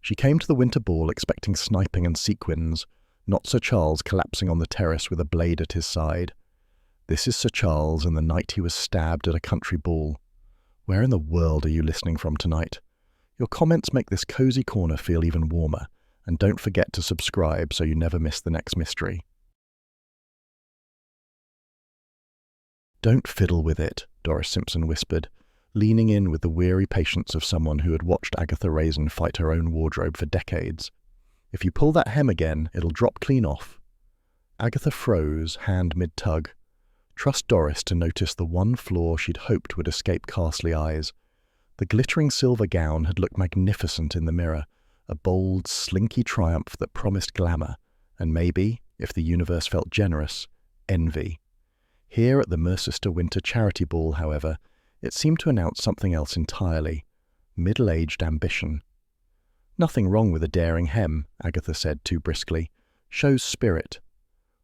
She came to the winter ball expecting sniping and sequins, not Sir Charles collapsing on the terrace with a blade at his side. This is Sir Charles and the night he was stabbed at a country ball. Where in the world are you listening from tonight? Your comments make this cozy corner feel even warmer, and don't forget to subscribe so you never miss the next mystery. Don't fiddle with it, Doris Simpson whispered, leaning in with the weary patience of someone who had watched Agatha Raisin fight her own wardrobe for decades. If you pull that hem again, it'll drop clean off. Agatha froze, hand mid-tug. Trust Doris to notice the one flaw she'd hoped would escape Castley eyes. The glittering silver gown had looked magnificent in the mirror, a bold, slinky triumph that promised glamour, and maybe, if the universe felt generous, envy. Here at the Mercester Winter Charity Ball, however, it seemed to announce something else entirely: middle-aged ambition. Nothing wrong with a daring hem, Agatha said too briskly. Shows spirit.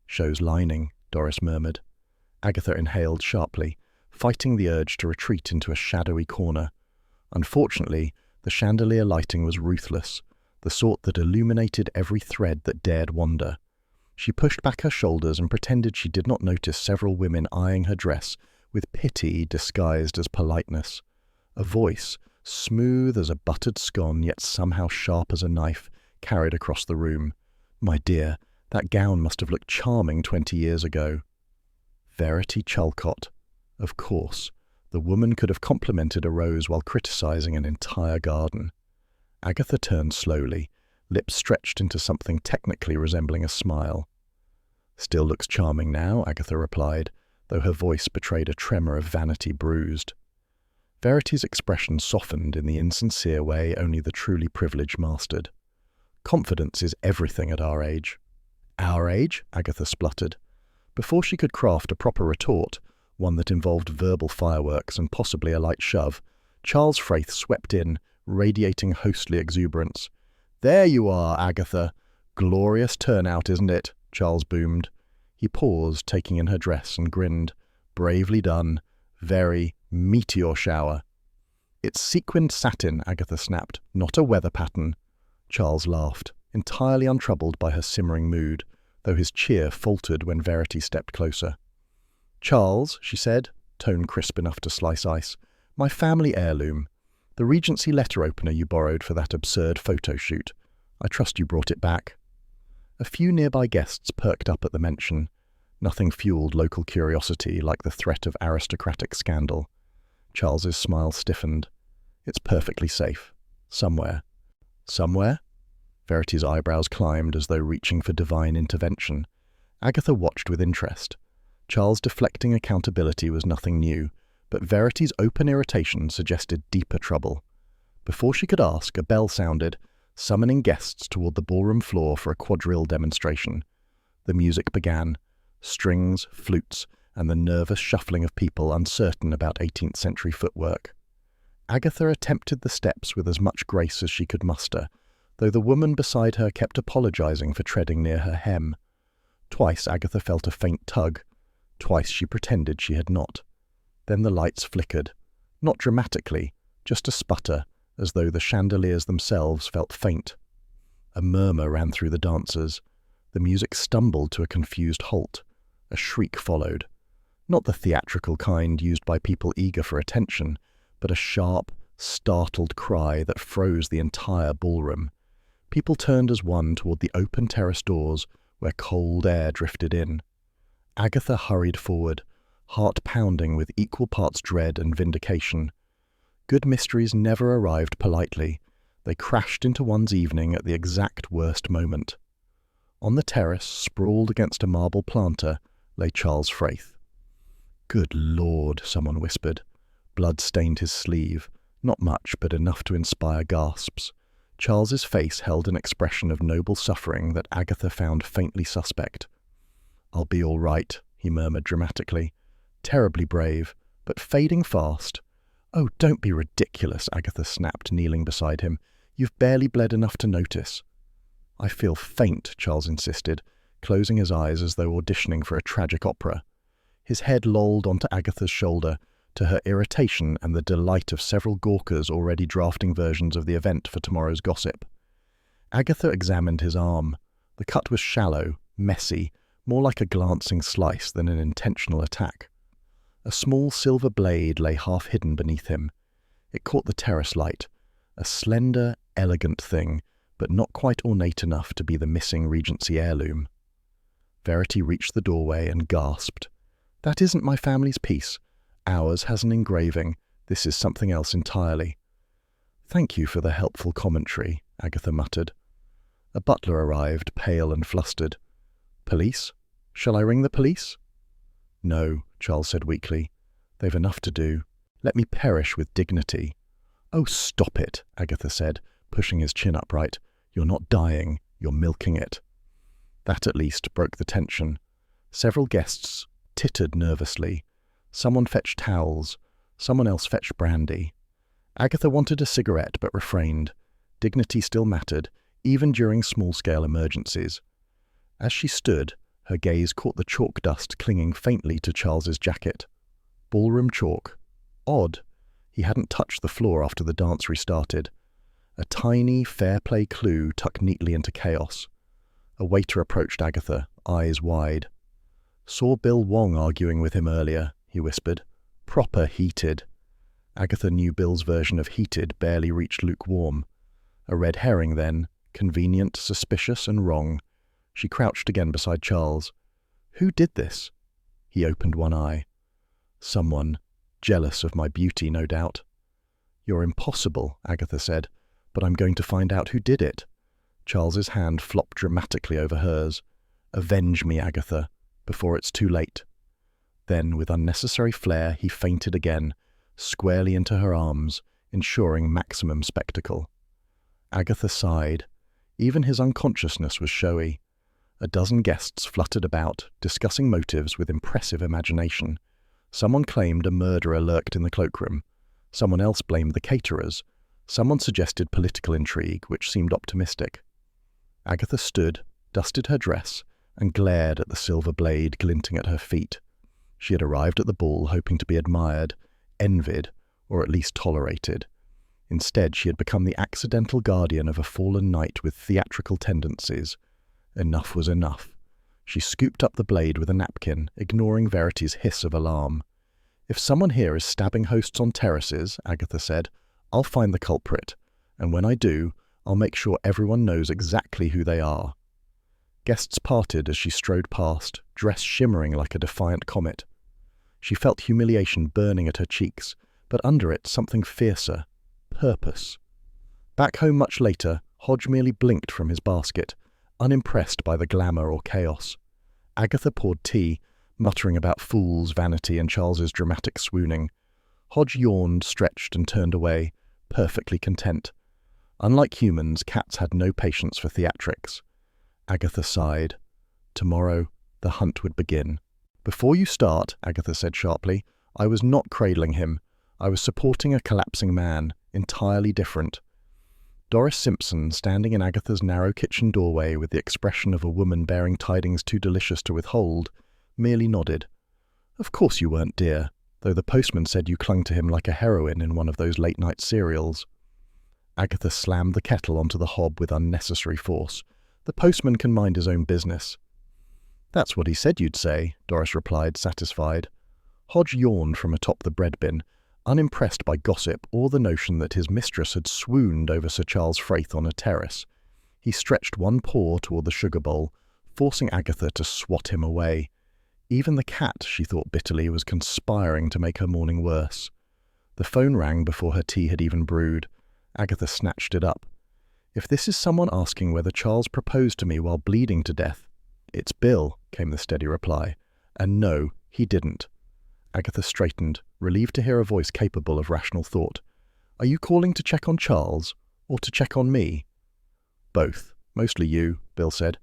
Shows lining, Doris murmured. Agatha inhaled sharply, fighting the urge to retreat into a shadowy corner. Unfortunately, the chandelier lighting was ruthless, the sort that illuminated every thread that dared wander. She pushed back her shoulders and pretended she did not notice several women eyeing her dress with pity disguised as politeness. A voice, smooth as a buttered scone yet somehow sharp as a knife, carried across the room. "My dear, that gown must have looked charming 20 years ago." Verity Chulcott. Of course, the woman could have complimented a rose while criticizing an entire garden. Agatha turned slowly, lips stretched into something technically resembling a smile. "Still looks charming now," Agatha replied, though her voice betrayed a tremor of vanity bruised. Verity's expression softened in the insincere way only the truly privileged mastered. "Confidence is everything at our age." "Our age?" Agatha spluttered. Before she could craft a proper retort, one that involved verbal fireworks and possibly a light shove, Charles Fraith swept in, radiating hostly exuberance. "There you are, Agatha. Glorious turnout, isn't it?" Charles boomed. He paused, taking in her dress, and grinned. "Bravely done. Very meteor shower." "It's sequined satin," Agatha snapped, "not a weather pattern." Charles laughed, entirely untroubled by her simmering mood, though his cheer faltered when Verity stepped closer. "Charles," she said, tone crisp enough to slice ice, "my family heirloom. The Regency letter opener you borrowed for that absurd photo shoot. I trust you brought it back." A few nearby guests perked up at the mention. Nothing fueled local curiosity like the threat of aristocratic scandal. Charles's smile stiffened. "It's perfectly safe. Somewhere." "Somewhere?" Verity's eyebrows climbed as though reaching for divine intervention. Agatha watched with interest. Charles deflecting accountability was nothing new, but Verity's open irritation suggested deeper trouble. Before she could ask, a bell sounded, summoning guests toward the ballroom floor for a quadrille demonstration. The music began, strings, flutes, and the nervous shuffling of people uncertain about 18th century footwork. Agatha attempted the steps with as much grace as she could muster, though the woman beside her kept apologizing for treading near her hem. Twice Agatha felt a faint tug. Twice she pretended she had not. Then the lights flickered, not dramatically, just a sputter, as though the chandeliers themselves felt faint. A murmur ran through the dancers. The music stumbled to a confused halt. A shriek followed. Not the theatrical kind used by people eager for attention, but a sharp, startled cry that froze the entire ballroom. People turned as one toward the open terrace doors, where cold air drifted in. Agatha hurried forward, heart pounding with equal parts dread and vindication. Good mysteries never arrived politely. They crashed into one's evening at the exact worst moment. On the terrace, sprawled against a marble planter, lay Charles Fraith. "Good Lord," someone whispered. Blood stained his sleeve, not much, but enough to inspire gasps. Charles's face held an expression of noble suffering that Agatha found faintly suspect. "I'll be all right," he murmured dramatically. "Terribly brave, but fading fast." "Oh, don't be ridiculous," Agatha snapped, kneeling beside him. "You've barely bled enough to notice." "I feel faint," Charles insisted, closing his eyes as though auditioning for a tragic opera. His head lolled onto Agatha's shoulder, to her irritation and the delight of several gawkers already drafting versions of the event for tomorrow's gossip. Agatha examined his arm. The cut was shallow, messy, more like a glancing slice than an intentional attack. A small silver blade lay half hidden beneath him. It caught the terrace light, a slender, elegant thing, but not quite ornate enough to be the missing Regency heirloom. Verity reached the doorway and gasped. "That isn't my family's piece. Ours has an engraving. This is something else entirely." "Thank you for the helpful commentary," Agatha muttered. A butler arrived, pale and flustered. "Police? Shall I ring the police?" "No," Charles said weakly. "They've enough to do. Let me perish with dignity." "Oh, stop it," Agatha said, pushing his chin upright. "You're not dying, you're milking it." That at least broke the tension. Several guests tittered nervously. Someone fetched towels. Someone else fetched brandy. Agatha wanted a cigarette but refrained. Dignity still mattered, even during small-scale emergencies. As she stood, her gaze caught the chalk dust clinging faintly to Charles's jacket. Ballroom chalk. Odd. He hadn't touched the floor after the dance restarted. A tiny, fair play clue tucked neatly into chaos. A waiter approached Agatha, eyes wide. "Saw Bill Wong arguing with him earlier," he whispered. "Proper heated." Agatha knew Bill's version of heated barely reached lukewarm. A red herring, then, convenient, suspicious, and wrong. She crouched again beside Charles. "Who did this?" He opened one eye. "Someone. Jealous of my beauty, no doubt." "You're impossible," Agatha said, "but I'm going to find out who did it." Charles's hand flopped dramatically over hers. "Avenge me, Agatha, before it's too late." Then, with unnecessary flair, he fainted again, squarely into her arms, ensuring maximum spectacle. Agatha sighed. Even his unconsciousness was showy. A dozen guests fluttered about, discussing motives with impressive imagination. Someone claimed a murderer lurked in the cloakroom. Someone else blamed the caterers. Someone suggested political intrigue, which seemed optimistic. Agatha stood, dusted her dress, and glared at the silver blade glinting at her feet. She had arrived at the ball hoping to be admired, envied, or at least tolerated. Instead, she had become the accidental guardian of a fallen knight with theatrical tendencies. Enough was enough. She scooped up the blade with a napkin, ignoring Verity's hiss of alarm. "If someone here is stabbing hosts on terraces," Agatha said, "I'll find the culprit, and when I do, I'll make sure everyone knows exactly who they are." Guests parted as she strode past, dress shimmering like a defiant comet. She felt humiliation burning at her cheeks, but under it something fiercer. Purpose. Back home much later, Hodge merely blinked from his basket, unimpressed by the glamour or chaos. Agatha poured tea, muttering about fools, vanity, and Charles's dramatic swooning. Hodge yawned, stretched, and turned away, perfectly content. Unlike humans, cats had no patience for theatrics. Agatha sighed. Tomorrow, the hunt would begin. "Before you start," Agatha said sharply, "I was not cradling him. I was supporting a collapsing man, entirely different." Doris Simpson, standing in Agatha's narrow kitchen doorway with the expression of a woman bearing tidings too delicious to withhold, merely nodded. "Of course you weren't, dear, though the postman said you clung to him like a heroine in one of those late-night serials." Agatha slammed the kettle onto the hob with unnecessary force. "The postman can mind his own business." "That's what he said you'd say," Doris replied, satisfied. Hodge yawned from atop the bread bin, unimpressed by gossip or the notion that his mistress had swooned over Sir Charles Frayth on a terrace. He stretched one paw toward the sugar bowl, forcing Agatha to swat him away. Even the cat, she thought bitterly, was conspiring to make her morning worse. The phone rang before her tea had even brewed. Agatha snatched it up. "If this is someone asking whether Charles proposed to me while bleeding to death—" "It's Bill," came the steady reply. "And no, he didn't." Agatha straightened, relieved to hear a voice capable of rational thought. "Are you calling to check on Charles, or to check on me?" "Both. Mostly you," Bill said.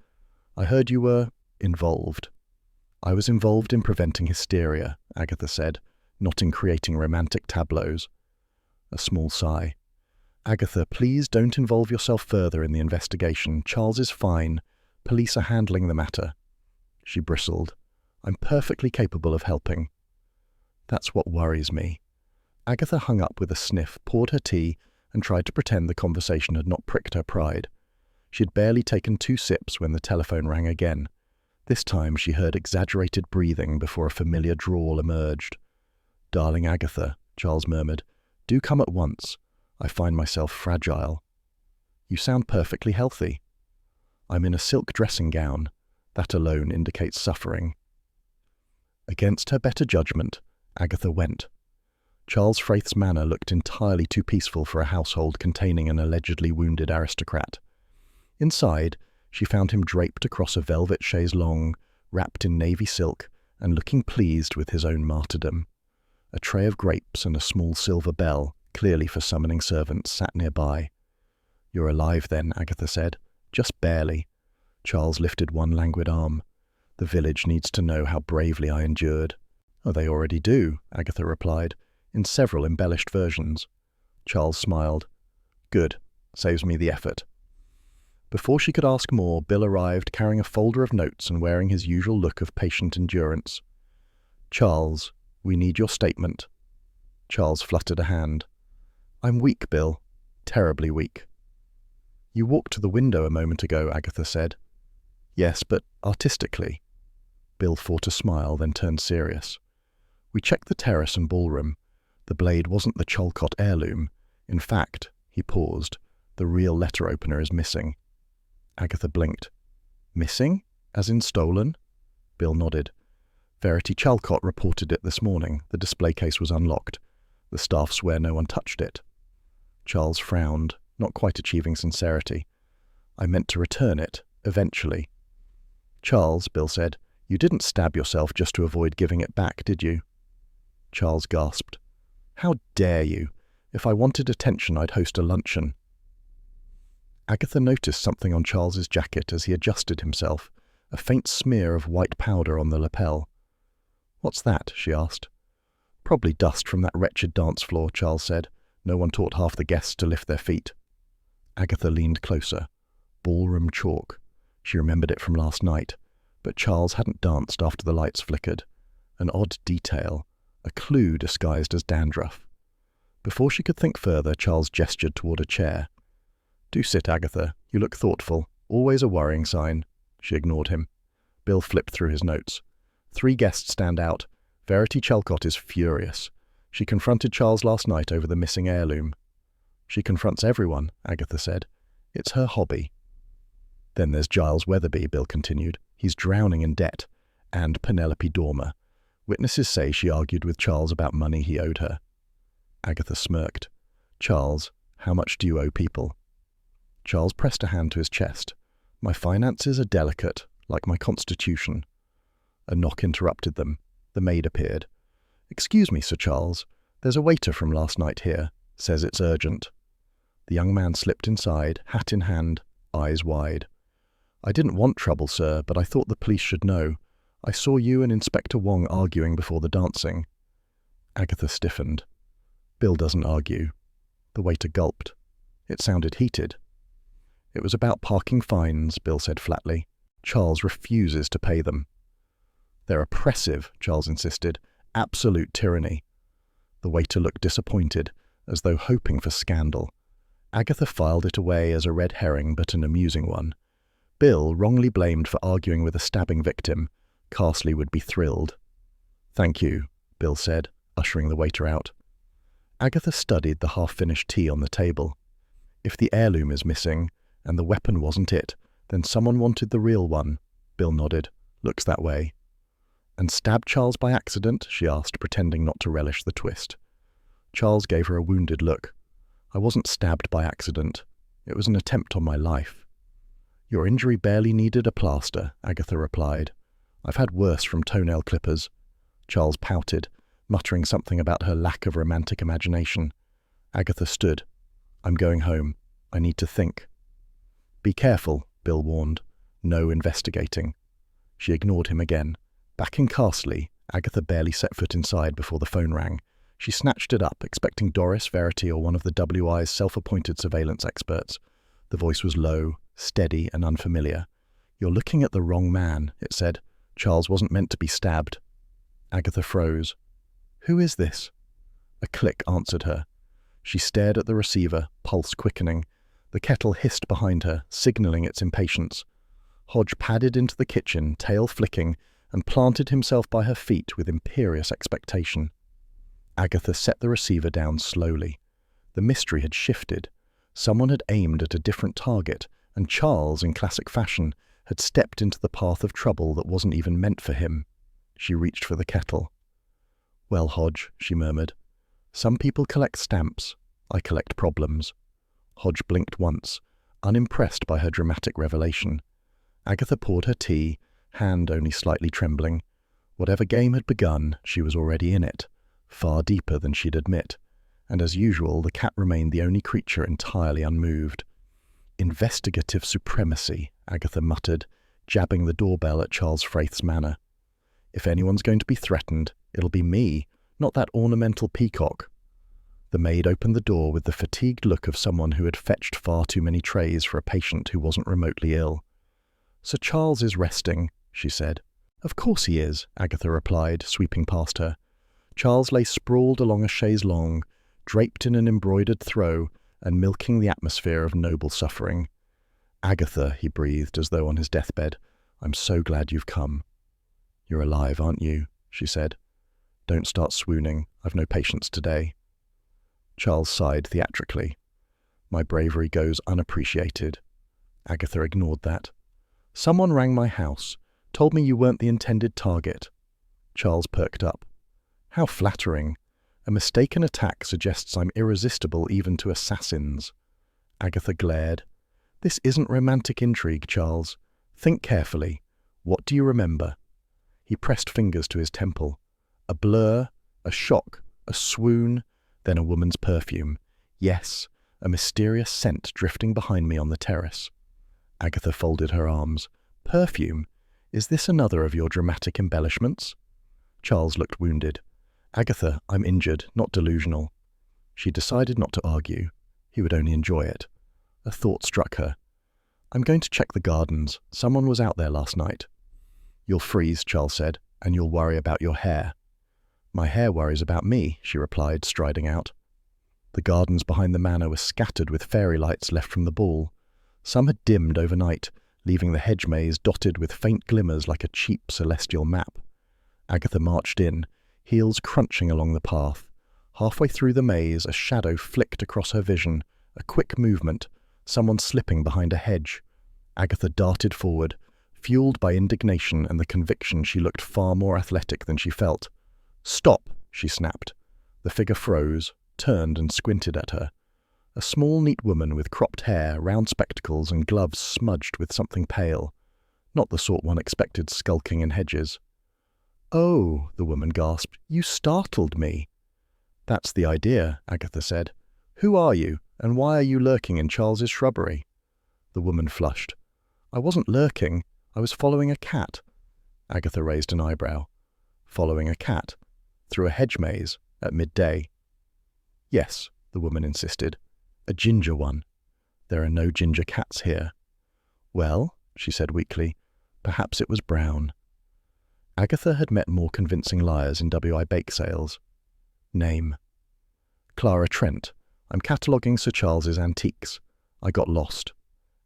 "I heard you were involved." "I was involved in preventing hysteria," Agatha said, "not in creating romantic tableaus." A small sigh. "Agatha, please don't involve yourself further in the investigation. Charles is fine. Police are handling the matter." She bristled. "I'm perfectly capable of helping." "That's what worries me." Agatha hung up with a sniff, poured her tea, and tried to pretend the conversation had not pricked her pride. She'd barely taken 2 sips when the telephone rang again. This time she heard exaggerated breathing before a familiar drawl emerged. "Darling Agatha," Charles murmured, "do come at once. I find myself fragile." "You sound perfectly healthy." "I'm in a silk dressing gown. That alone indicates suffering." Against her better judgment, Agatha went. Charles Frayth's manor looked entirely too peaceful for a household containing an allegedly wounded aristocrat. Inside, she found him draped across a velvet chaise longue, wrapped in navy silk, and looking pleased with his own martyrdom. A tray of grapes and a small silver bell, clearly for summoning servants, sat nearby. "You're alive then," Agatha said. "Just barely." Charles lifted one languid arm. "The village needs to know how bravely I endured." "Oh, they already do," Agatha replied, in several embellished versions. Charles smiled. "Good. Saves me the effort." Before she could ask more, Bill arrived carrying a folder of notes and wearing his usual look of patient endurance. "Charles, we need your statement." Charles fluttered a hand. "I'm weak, Bill. Terribly weak." "You walked to the window a moment ago," Agatha said. "Yes, but artistically." Bill fought a smile, then turned serious. "We checked the terrace and ballroom. The blade wasn't the Chalcott heirloom. In fact," he paused, "the real letter opener is missing." Agatha blinked. "Missing? As in stolen?" Bill nodded. "Verity Chalcott reported it this morning. The display case was unlocked. The staff swear no one touched it." Charles frowned, not quite achieving sincerity. "I meant to return it, eventually." "Charles," Bill said, "you didn't stab yourself just to avoid giving it back, did you?" Charles gasped. "How dare you? If I wanted attention, I'd host a luncheon." Agatha noticed something on Charles's jacket as he adjusted himself, a faint smear of white powder on the lapel. "What's that?" she asked. "Probably dust from that wretched dance floor," Charles said. "No one taught half the guests to lift their feet." Agatha leaned closer. Ballroom chalk. She remembered it from last night, but Charles hadn't danced after the lights flickered. An odd detail, a clue disguised as dandruff. Before she could think further, Charles gestured toward a chair. "Do sit, Agatha. You look thoughtful. Always a worrying sign." She ignored him. Bill flipped through his notes. 3 guests stand out. Verity Chalcott is furious. She confronted Charles last night over the missing heirloom. "She confronts everyone," Agatha said. "It's her hobby." "Then there's Giles Weatherby," Bill continued. "He's drowning in debt. And Penelope Dormer. Witnesses say she argued with Charles about money he owed her." Agatha smirked. "Charles, how much do you owe people?" Charles pressed a hand to his chest. "My finances are delicate, like my constitution." A knock interrupted them. The maid appeared. "Excuse me, Sir Charles. There's a waiter from last night here. Says it's urgent." The young man slipped inside, hat in hand, eyes wide. "I didn't want trouble, sir, but I thought the police should know. I saw you and Inspector Wong arguing before the dancing." Agatha stiffened. "Bill doesn't argue." The waiter gulped. It sounded heated. "It was about parking fines," Bill said flatly. "Charles refuses to pay them." "They're oppressive," Charles insisted. "Absolute tyranny." The waiter looked disappointed, as though hoping for scandal. Agatha filed it away as a red herring, but an amusing one. Bill, wrongly blamed for arguing with a stabbing victim, Carsley would be thrilled. "Thank you," Bill said, ushering the waiter out. Agatha studied the half-finished tea on the table. If the heirloom is missing, and the weapon wasn't it, then someone wanted the real one. Bill nodded. "Looks that way." "And stabbed Charles by accident?" she asked, pretending not to relish the twist. Charles gave her a wounded look. "I wasn't stabbed by accident. It was an attempt on my life." "Your injury barely needed a plaster," Agatha replied. "I've had worse from toenail clippers." Charles pouted, muttering something about her lack of romantic imagination. Agatha stood. "I'm going home. I need to think." "Be careful," Bill warned. "No investigating." She ignored him again. Back in Carsley, Agatha barely set foot inside before the phone rang. She snatched it up, expecting Doris, Verity, or one of the WI's self-appointed surveillance experts. The voice was low, steady, and unfamiliar. "You're looking at the wrong man," it said. "Charles wasn't meant to be stabbed." Agatha froze. "Who is this?" A click answered her. She stared at the receiver, pulse quickening. The kettle hissed behind her, signalling its impatience. Hodge padded into the kitchen, tail flicking, and planted himself by her feet with imperious expectation. Agatha set the receiver down slowly. The mystery had shifted. Someone had aimed at a different target, and Charles, in classic fashion, had stepped into the path of trouble that wasn't even meant for him. She reached for the kettle. "Well, Hodge," she murmured, "some people collect stamps. I collect problems." Hodge blinked once, unimpressed by her dramatic revelation. Agatha poured her tea, hand only slightly trembling. Whatever game had begun, she was already in it, far deeper than she'd admit, and as usual the cat remained the only creature entirely unmoved. "Investigative supremacy," Agatha muttered, jabbing the doorbell at Charles Frayth's manor. "If anyone's going to be threatened, it'll be me, not that ornamental peacock." The maid opened the door with the fatigued look of someone who had fetched far too many trays for a patient who wasn't remotely ill. "Sir Charles is resting," she said. "Of course he is," Agatha replied, sweeping past her. Charles lay sprawled along a chaise longue, draped in an embroidered throw, and milking the atmosphere of noble suffering. "Agatha," he breathed, as though on his deathbed, "I'm so glad you've come." "You're alive, aren't you?" she said. "Don't start swooning. I've no patience today." Charles sighed theatrically. "My bravery goes unappreciated." Agatha ignored that. "Someone rang my house, told me you weren't the intended target." Charles perked up. "How flattering. A mistaken attack suggests I'm irresistible even to assassins." Agatha glared. "This isn't romantic intrigue, Charles. Think carefully. What do you remember?" He pressed fingers to his temple. A blur, a shock, a swoon, then a woman's perfume. Yes, a mysterious scent drifting behind me on the terrace. Agatha folded her arms. "Perfume? Is this another of your dramatic embellishments?" Charles looked wounded. "Agatha, I'm injured, not delusional." She decided not to argue. He would only enjoy it. A thought struck her. "I'm going to check the gardens. Someone was out there last night." "You'll freeze," Charles said, "and you'll worry about your hair." "My hair worries about me," she replied, striding out. The gardens behind the manor were scattered with fairy lights left from the ball. Some had dimmed overnight, leaving the hedge maze dotted with faint glimmers like a cheap celestial map. Agatha marched in, heels crunching along the path. Halfway through the maze, a shadow flicked across her vision, a quick movement, someone slipping behind a hedge. Agatha darted forward, fueled by indignation and the conviction she looked far more athletic than she felt. "Stop!" she snapped. The figure froze, turned and squinted at her. A small, neat woman with cropped hair, round spectacles and gloves smudged with something pale. Not the sort one expected skulking in hedges. "Oh," the woman gasped, "you startled me." "That's the idea," Agatha said. "Who are you, and why are you lurking in Charles's shrubbery?" The woman flushed. "I wasn't lurking. I was following a cat." Agatha raised an eyebrow. "Following a cat? Through a hedge maze? At midday?" "Yes," the woman insisted. "A ginger one. There are no ginger cats here." "Well," she said weakly, "perhaps it was brown." Agatha had met more convincing liars in W.I. bake sales. "Name?" "Clara Trent. I'm cataloguing Sir Charles's antiques. I got lost."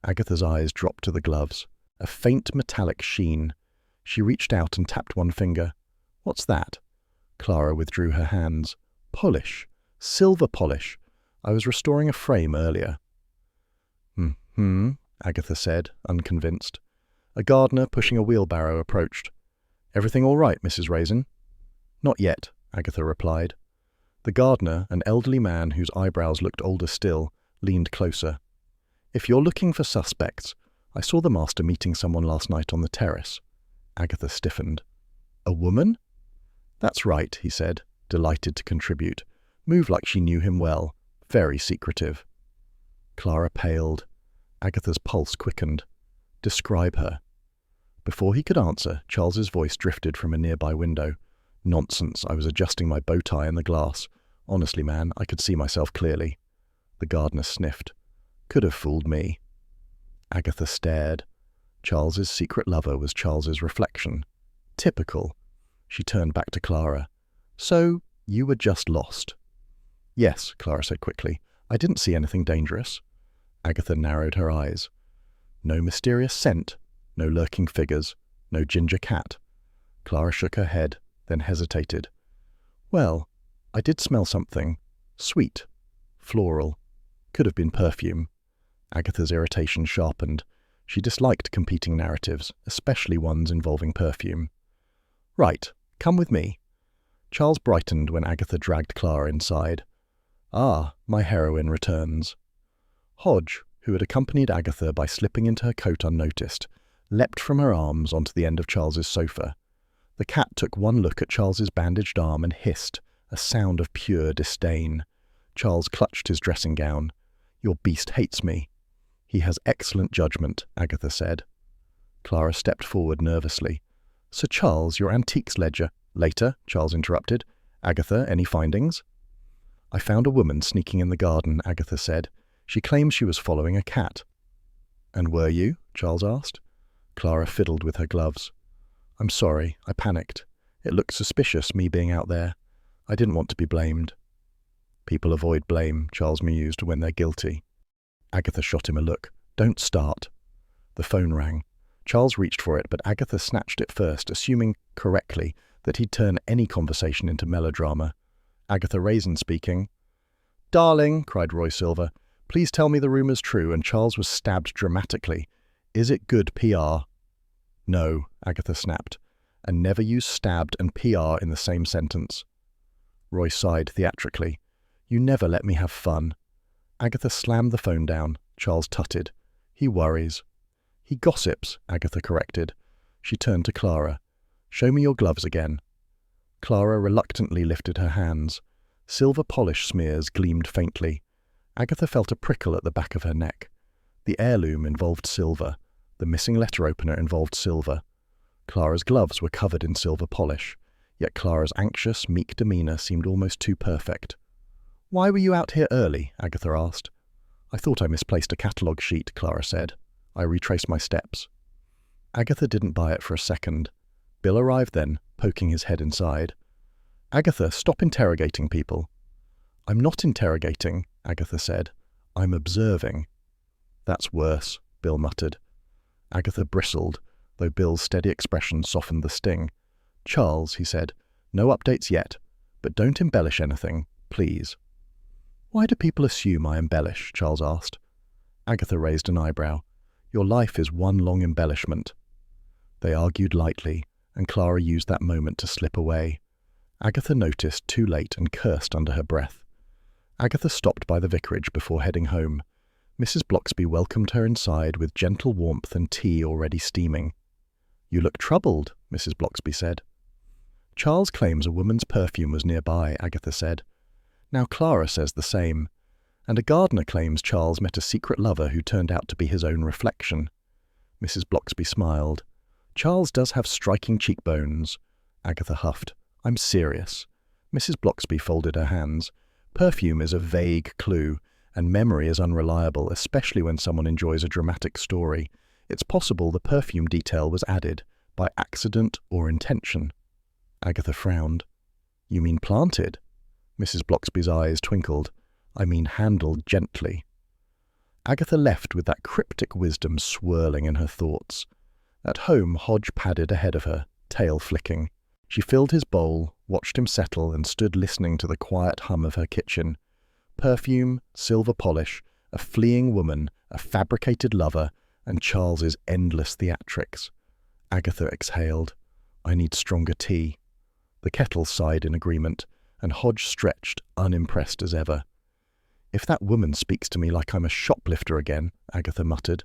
Agatha's eyes dropped to the gloves. A faint metallic sheen. She reached out and tapped one finger. "What's that?" Clara withdrew her hands. "Polish. Silver polish. I was restoring a frame earlier." Agatha said, unconvinced. A gardener pushing a wheelbarrow approached. "Everything all right, Mrs. Raisin?" "Not yet," Agatha replied. The gardener, an elderly man whose eyebrows looked older still, leaned closer. "If you're looking for suspects, I saw the master meeting someone last night on the terrace." Agatha stiffened. "A woman?" "That's right," he said, delighted to contribute. Moved like she knew him well. Very secretive. Clara paled. Agatha's pulse quickened. "Describe her." Before he could answer, Charles's voice drifted from a nearby window. "Nonsense, I was adjusting my bow tie in the glass. Honestly, man, I could see myself clearly." The gardener sniffed. "Could have fooled me." Agatha stared. Charles's secret lover was Charles's reflection. Typical. She turned back to Clara. "So, you were just lost." "Yes," Clara said quickly. "I didn't see anything dangerous." Agatha narrowed her eyes. No mysterious scent, no lurking figures, no ginger cat. Clara shook her head, then hesitated. Well, I did smell something. Sweet. Floral. Could have been perfume. Agatha's irritation sharpened. She disliked competing narratives, especially ones involving perfume. Right, come with me. Charles brightened when Agatha dragged Clara inside. Ah, my heroine returns. Hodge, who had accompanied Agatha by slipping into her coat unnoticed, leapt from her arms onto the end of Charles's sofa. The cat took one look at Charles's bandaged arm and hissed, a sound of pure disdain. Charles clutched his dressing gown. Your beast hates me. He has excellent judgment, Agatha said. Clara stepped forward nervously. Sir Charles, your antiques ledger. Later, Charles interrupted. Agatha, any findings? I found a woman sneaking in the garden, Agatha said. She claims she was following a cat. And were you? Charles asked. Clara fiddled with her gloves. I'm sorry, I panicked. It looked suspicious, me being out there. I didn't want to be blamed. People avoid blame, Charles mused, when they're guilty. Agatha shot him a look. Don't start. The phone rang. Charles reached for it, but Agatha snatched it first, assuming, correctly, that he'd turn any conversation into melodrama. Agatha Raisin speaking. Darling, cried Roy Silver, please tell me the rumor's true, and Charles was stabbed dramatically. Is it good PR? No, Agatha snapped, and never use stabbed and PR in the same sentence. Roy sighed theatrically. You never let me have fun. Agatha slammed the phone down. Charles tutted. He worries. He gossips, Agatha corrected. She turned to Clara. Show me your gloves again. Clara reluctantly lifted her hands. Silver polish smears gleamed faintly. Agatha felt a prickle at the back of her neck. The heirloom involved silver. The missing letter opener involved silver. Clara's gloves were covered in silver polish, yet Clara's anxious, meek demeanour seemed almost too perfect. Why were you out here early? Agatha asked. I thought I misplaced a catalogue sheet, Clara said. I retraced my steps. Agatha didn't buy it for a second. Bill arrived then, poking his head inside. Agatha, stop interrogating people. I'm not interrogating, Agatha said. I'm observing. That's worse, Bill muttered. Agatha bristled, though Bill's steady expression softened the sting. Charles, he said, no updates yet, but don't embellish anything, please. Why do people assume I embellish? Charles asked. Agatha raised an eyebrow. Your life is one long embellishment. They argued lightly, and Clara used that moment to slip away. Agatha noticed too late and cursed under her breath. Agatha stopped by the vicarage before heading home. Mrs. Bloxby welcomed her inside with gentle warmth and tea already steaming. You look troubled, Mrs. Bloxby said. Charles claims a woman's perfume was nearby, Agatha said. Now Clara says the same, and a gardener claims Charles met a secret lover who turned out to be his own reflection. Mrs. Bloxby smiled. Charles does have striking cheekbones. Agatha huffed. I'm serious. Mrs. Bloxby folded her hands. Perfume is a vague clue, and memory is unreliable, especially when someone enjoys a dramatic story. It's possible the perfume detail was added, by accident or intention. Agatha frowned. You mean planted? Mrs. Bloxby's eyes twinkled. I mean handled gently. Agatha left with that cryptic wisdom swirling in her thoughts. At home, Hodge padded ahead of her, tail flicking. She filled his bowl, watched him settle, and stood listening to the quiet hum of her kitchen. Perfume, silver polish, a fleeing woman, a fabricated lover, and Charles's endless theatrics. Agatha exhaled. I need stronger tea. The kettle sighed in agreement, and Hodge stretched, unimpressed as ever. If that woman speaks to me like I'm a shoplifter again, Agatha muttered,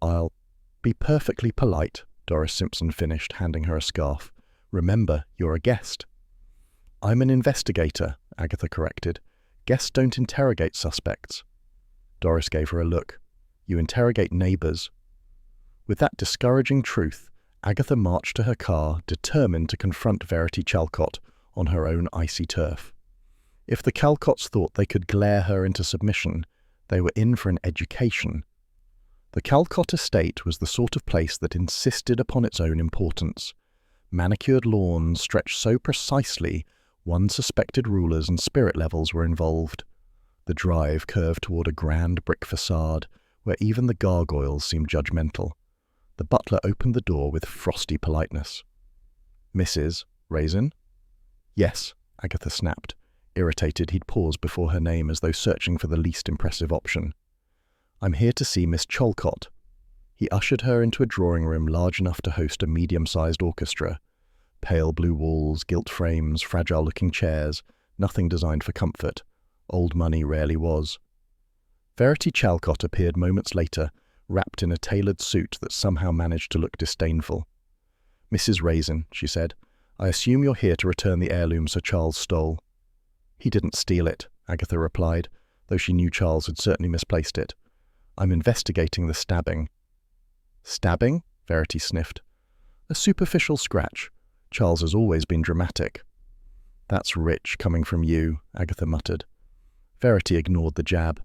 I'll be perfectly polite, Doris Simpson finished, handing her a scarf. Remember, you're a guest. I'm an investigator, Agatha corrected. Guests don't interrogate suspects. Doris gave her a look. You interrogate neighbours. With that discouraging truth, Agatha marched to her car, determined to confront Verity Chalcott on her own icy turf. If the Calcotts thought they could glare her into submission, they were in for an education. The Calcott estate was the sort of place that insisted upon its own importance. Manicured lawns stretched so precisely, one suspected rulers and spirit levels were involved. The drive curved toward a grand brick facade, where even the gargoyles seemed judgmental. The butler opened the door with frosty politeness. "Mrs. Raisin?" "Yes," Agatha snapped, irritated he'd paused before her name as though searching for the least impressive option. "I'm here to see Miss Chalcott." He ushered her into a drawing room large enough to host a medium-sized orchestra. Pale blue walls, gilt frames, fragile-looking chairs, nothing designed for comfort. Old money rarely was. Verity Chalcott appeared moments later, wrapped in a tailored suit that somehow managed to look disdainful. "Mrs. Raisin," she said, "I assume you're here to return the heirloom Sir Charles stole." "He didn't steal it," Agatha replied, though she knew Charles had certainly misplaced it. "I'm investigating the stabbing." "Stabbing?" Verity sniffed. "A superficial scratch. Charles has always been dramatic." "That's rich coming from you," Agatha muttered. Verity ignored the jab.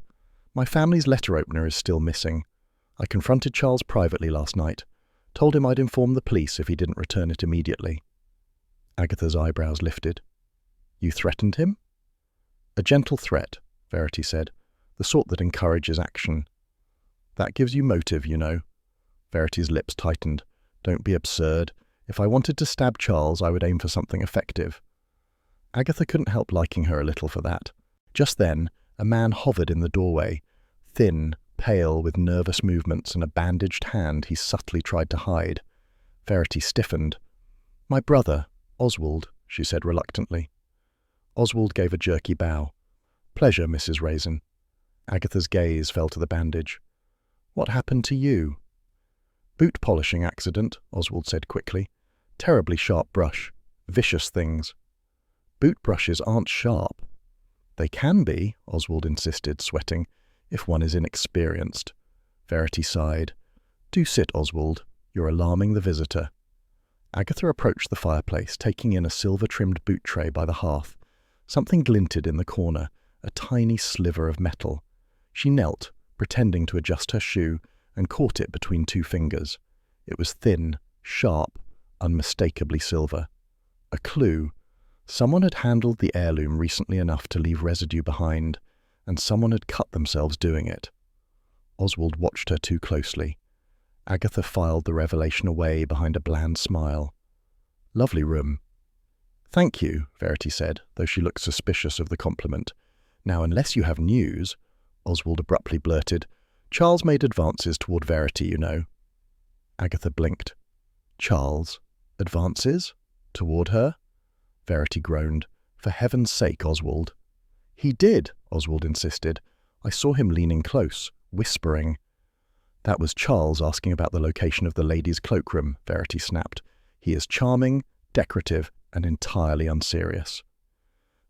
"My family's letter opener is still missing. I confronted Charles privately last night, told him I'd inform the police if he didn't return it immediately." Agatha's eyebrows lifted. "You threatened him?" "A gentle threat," Verity said, "the sort that encourages action." "That gives you motive, you know." Verity's lips tightened. "Don't be absurd. If I wanted to stab Charles, I would aim for something effective." Agatha couldn't help liking her a little for that. Just then, a man hovered in the doorway, thin, pale, with nervous movements and a bandaged hand he subtly tried to hide. Verity stiffened. "My brother, Oswald," she said reluctantly. Oswald gave a jerky bow. "Pleasure, Mrs. Raisin." Agatha's gaze fell to the bandage. "What happened to you?" "Boot polishing accident," Oswald said quickly. "Terribly sharp brush. Vicious things." "Boot brushes aren't sharp." "They can be," Oswald insisted, sweating, "if one is inexperienced." Verity sighed. "Do sit, Oswald. You're alarming the visitor." Agatha approached the fireplace, taking in a silver-trimmed boot tray by the hearth. Something glinted in the corner, a tiny sliver of metal. She knelt, pretending to adjust her shoe, and caught it between two fingers. It was thin, sharp, unmistakably silver. A clue. Someone had handled the heirloom recently enough to leave residue behind, and someone had cut themselves doing it. Oswald watched her too closely. Agatha filed the revelation away behind a bland smile. "Lovely room." "Thank you," Verity said, though she looked suspicious of the compliment. "Now, unless you have news," Oswald abruptly blurted. "Charles made advances toward Verity, you know." Agatha blinked. "Charles? Advances? Toward her?" Verity groaned. "For heaven's sake, Oswald." "He did," Oswald insisted. "I saw him leaning close, whispering." "That was Charles asking about the location of the lady's cloakroom," Verity snapped. "He is charming, decorative, and entirely unserious."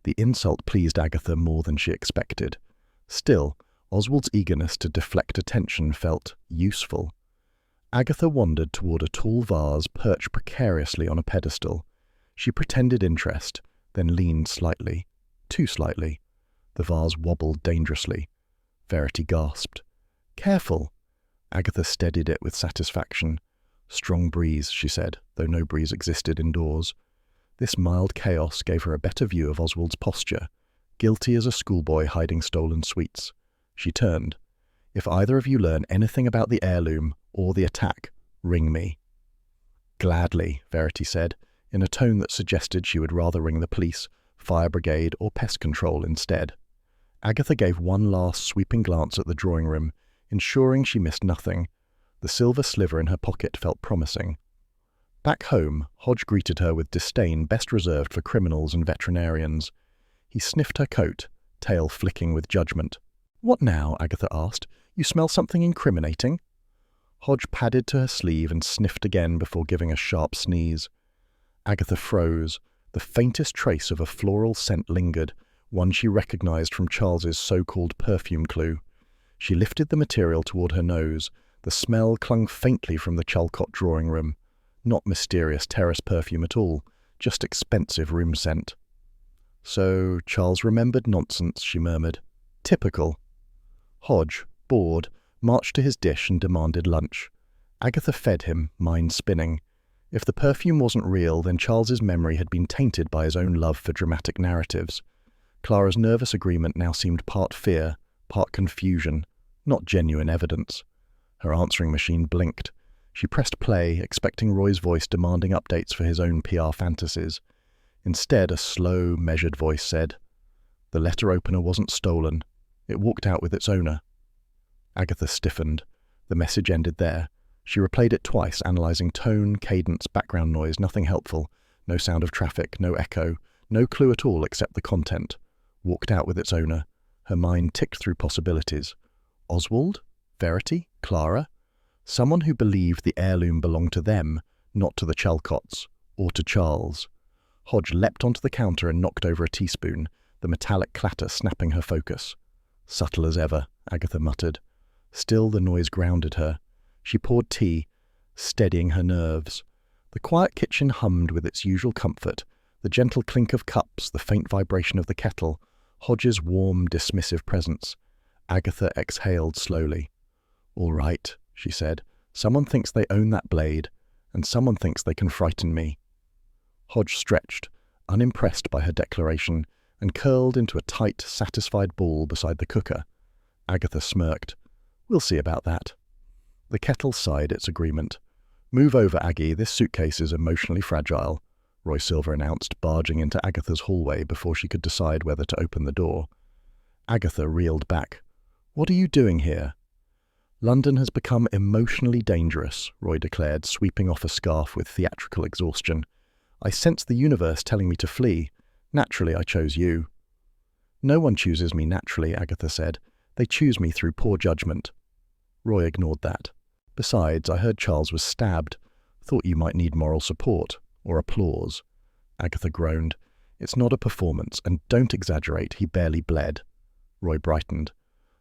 The insult pleased Agatha more than she expected. Still, Oswald's eagerness to deflect attention felt useful. Agatha wandered toward a tall vase perched precariously on a pedestal. She pretended interest, then leaned slightly. Too slightly. The vase wobbled dangerously. Verity gasped. "Careful!" Agatha steadied it with satisfaction. "Strong breeze," she said, though no breeze existed indoors. This mild chaos gave her a better view of Oswald's posture, guilty as a schoolboy hiding stolen sweets. She turned. "If either of you learn anything about the heirloom or the attack, ring me." "Gladly," Verity said, in a tone that suggested she would rather ring the police, fire brigade, or pest control instead. Agatha gave one last sweeping glance at the drawing room, ensuring she missed nothing. The silver sliver in her pocket felt promising. Back home, Hodge greeted her with disdain best reserved for criminals and veterinarians. He sniffed her coat, tail flicking with judgment. "What now?" Agatha asked. "You smell something incriminating?" Hodge padded to her sleeve and sniffed again before giving a sharp sneeze. Agatha froze. The faintest trace of a floral scent lingered, one she recognized from Charles's so-called perfume clue. She lifted the material toward her nose. The smell clung faintly from the Chalcott drawing room. Not mysterious terrace perfume at all, just expensive room scent. "So, Charles remembered nonsense," she murmured. "Typical." Hodge, bored, marched to his dish and demanded lunch. Agatha fed him, mind spinning. If the perfume wasn't real, then Charles's memory had been tainted by his own love for dramatic narratives. Clara's nervous agreement now seemed part fear, part confusion. Not genuine evidence. Her answering machine blinked. She pressed play, expecting Roy's voice demanding updates for his own PR fantasies. Instead, a slow, measured voice said, "The letter opener wasn't stolen. It walked out with its owner." Agatha stiffened. The message ended there. She replayed it twice, analysing tone, cadence, background noise, nothing helpful. No sound of traffic, no echo, no clue at all except the content. Walked out with its owner. Her mind ticked through possibilities. Oswald? Verity? Clara? Someone who believed the heirloom belonged to them, not to the Chalcotts, or to Charles. Hodge leapt onto the counter and knocked over a teaspoon, the metallic clatter snapping her focus. Subtle as ever, Agatha muttered. Still the noise grounded her. She poured tea, steadying her nerves. The quiet kitchen hummed with its usual comfort, the gentle clink of cups, the faint vibration of the kettle, Hodge's warm, dismissive presence. Agatha exhaled slowly. "All right," she said. "Someone thinks they own that blade, and someone thinks they can frighten me." Hodge stretched, unimpressed by her declaration, and curled into a tight, satisfied ball beside the cooker. Agatha smirked. "We'll see about that." The kettle sighed its agreement. "Move over, Aggie, this suitcase is emotionally fragile," Roy Silver announced, barging into Agatha's hallway before she could decide whether to open the door. Agatha reeled back. "What are you doing here?" "London has become emotionally dangerous," Roy declared, sweeping off a scarf with theatrical exhaustion. "I sensed the universe telling me to flee. Naturally, I chose you." "No one chooses me naturally," Agatha said. "They choose me through poor judgment." Roy ignored that. "Besides, I heard Charles was stabbed. Thought you might need moral support, or applause." Agatha groaned. "It's not a performance, and don't exaggerate, he barely bled." Roy brightened.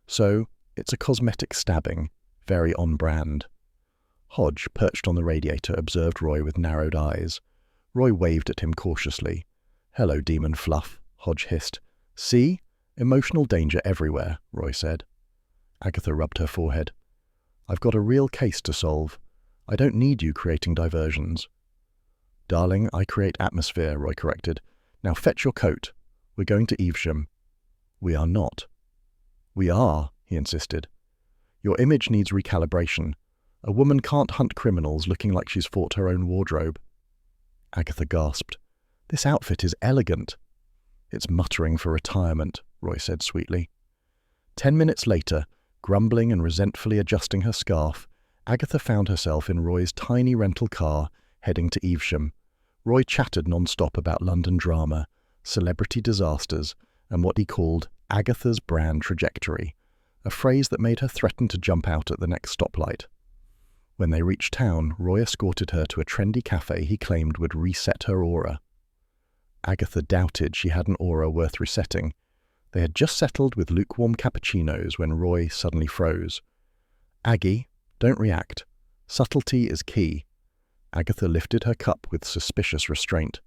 "So, it's a cosmetic stabbing, very on-brand." Hodge, perched on the radiator, observed Roy with narrowed eyes. Roy waved at him cautiously. "Hello, demon fluff," Hodge hissed. "See? Emotional danger everywhere," Roy said. Agatha rubbed her forehead. "I've got a real case to solve. I don't need you creating diversions." "Darling, I create atmosphere," Roy corrected. "Now fetch your coat. We're going to Evesham." "We are not." "We are," he insisted. "Your image needs recalibration. A woman can't hunt criminals looking like she's fought her own wardrobe." Agatha gasped. "This outfit is elegant." "It's muttering for retirement," Roy said sweetly. 10 minutes later, grumbling and resentfully adjusting her scarf, Agatha found herself in Roy's tiny rental car, heading to Evesham. Roy chattered non-stop about London drama, celebrity disasters, and what he called Agatha's brand trajectory, a phrase that made her threaten to jump out at the next stoplight. When they reached town, Roy escorted her to a trendy cafe he claimed would reset her aura. Agatha doubted she had an aura worth resetting. They had just settled with lukewarm cappuccinos when Roy suddenly froze. "Aggie, don't react. Subtlety is key." Agatha lifted her cup with suspicious restraint.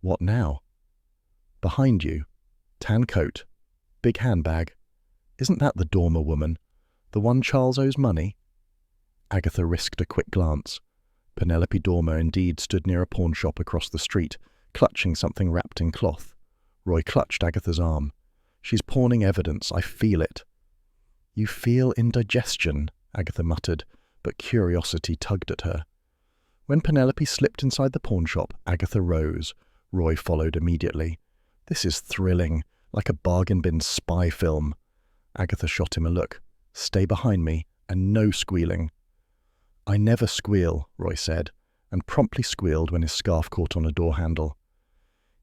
"What now?" "Behind you. Tan coat. Big handbag. Isn't that the Dormer woman? The one Charles owes money?" Agatha risked a quick glance. Penelope Dormer indeed stood near a pawn shop across the street, clutching something wrapped in cloth. Roy clutched Agatha's arm. "She's pawning evidence. I feel it." "You feel indigestion," Agatha muttered, but curiosity tugged at her. When Penelope slipped inside the pawn shop, Agatha rose. Roy followed immediately. "This is thrilling, like a bargain bin spy film." Agatha shot him a look. "Stay behind me, and no squealing." "I never squeal," Roy said, and promptly squealed when his scarf caught on a door handle.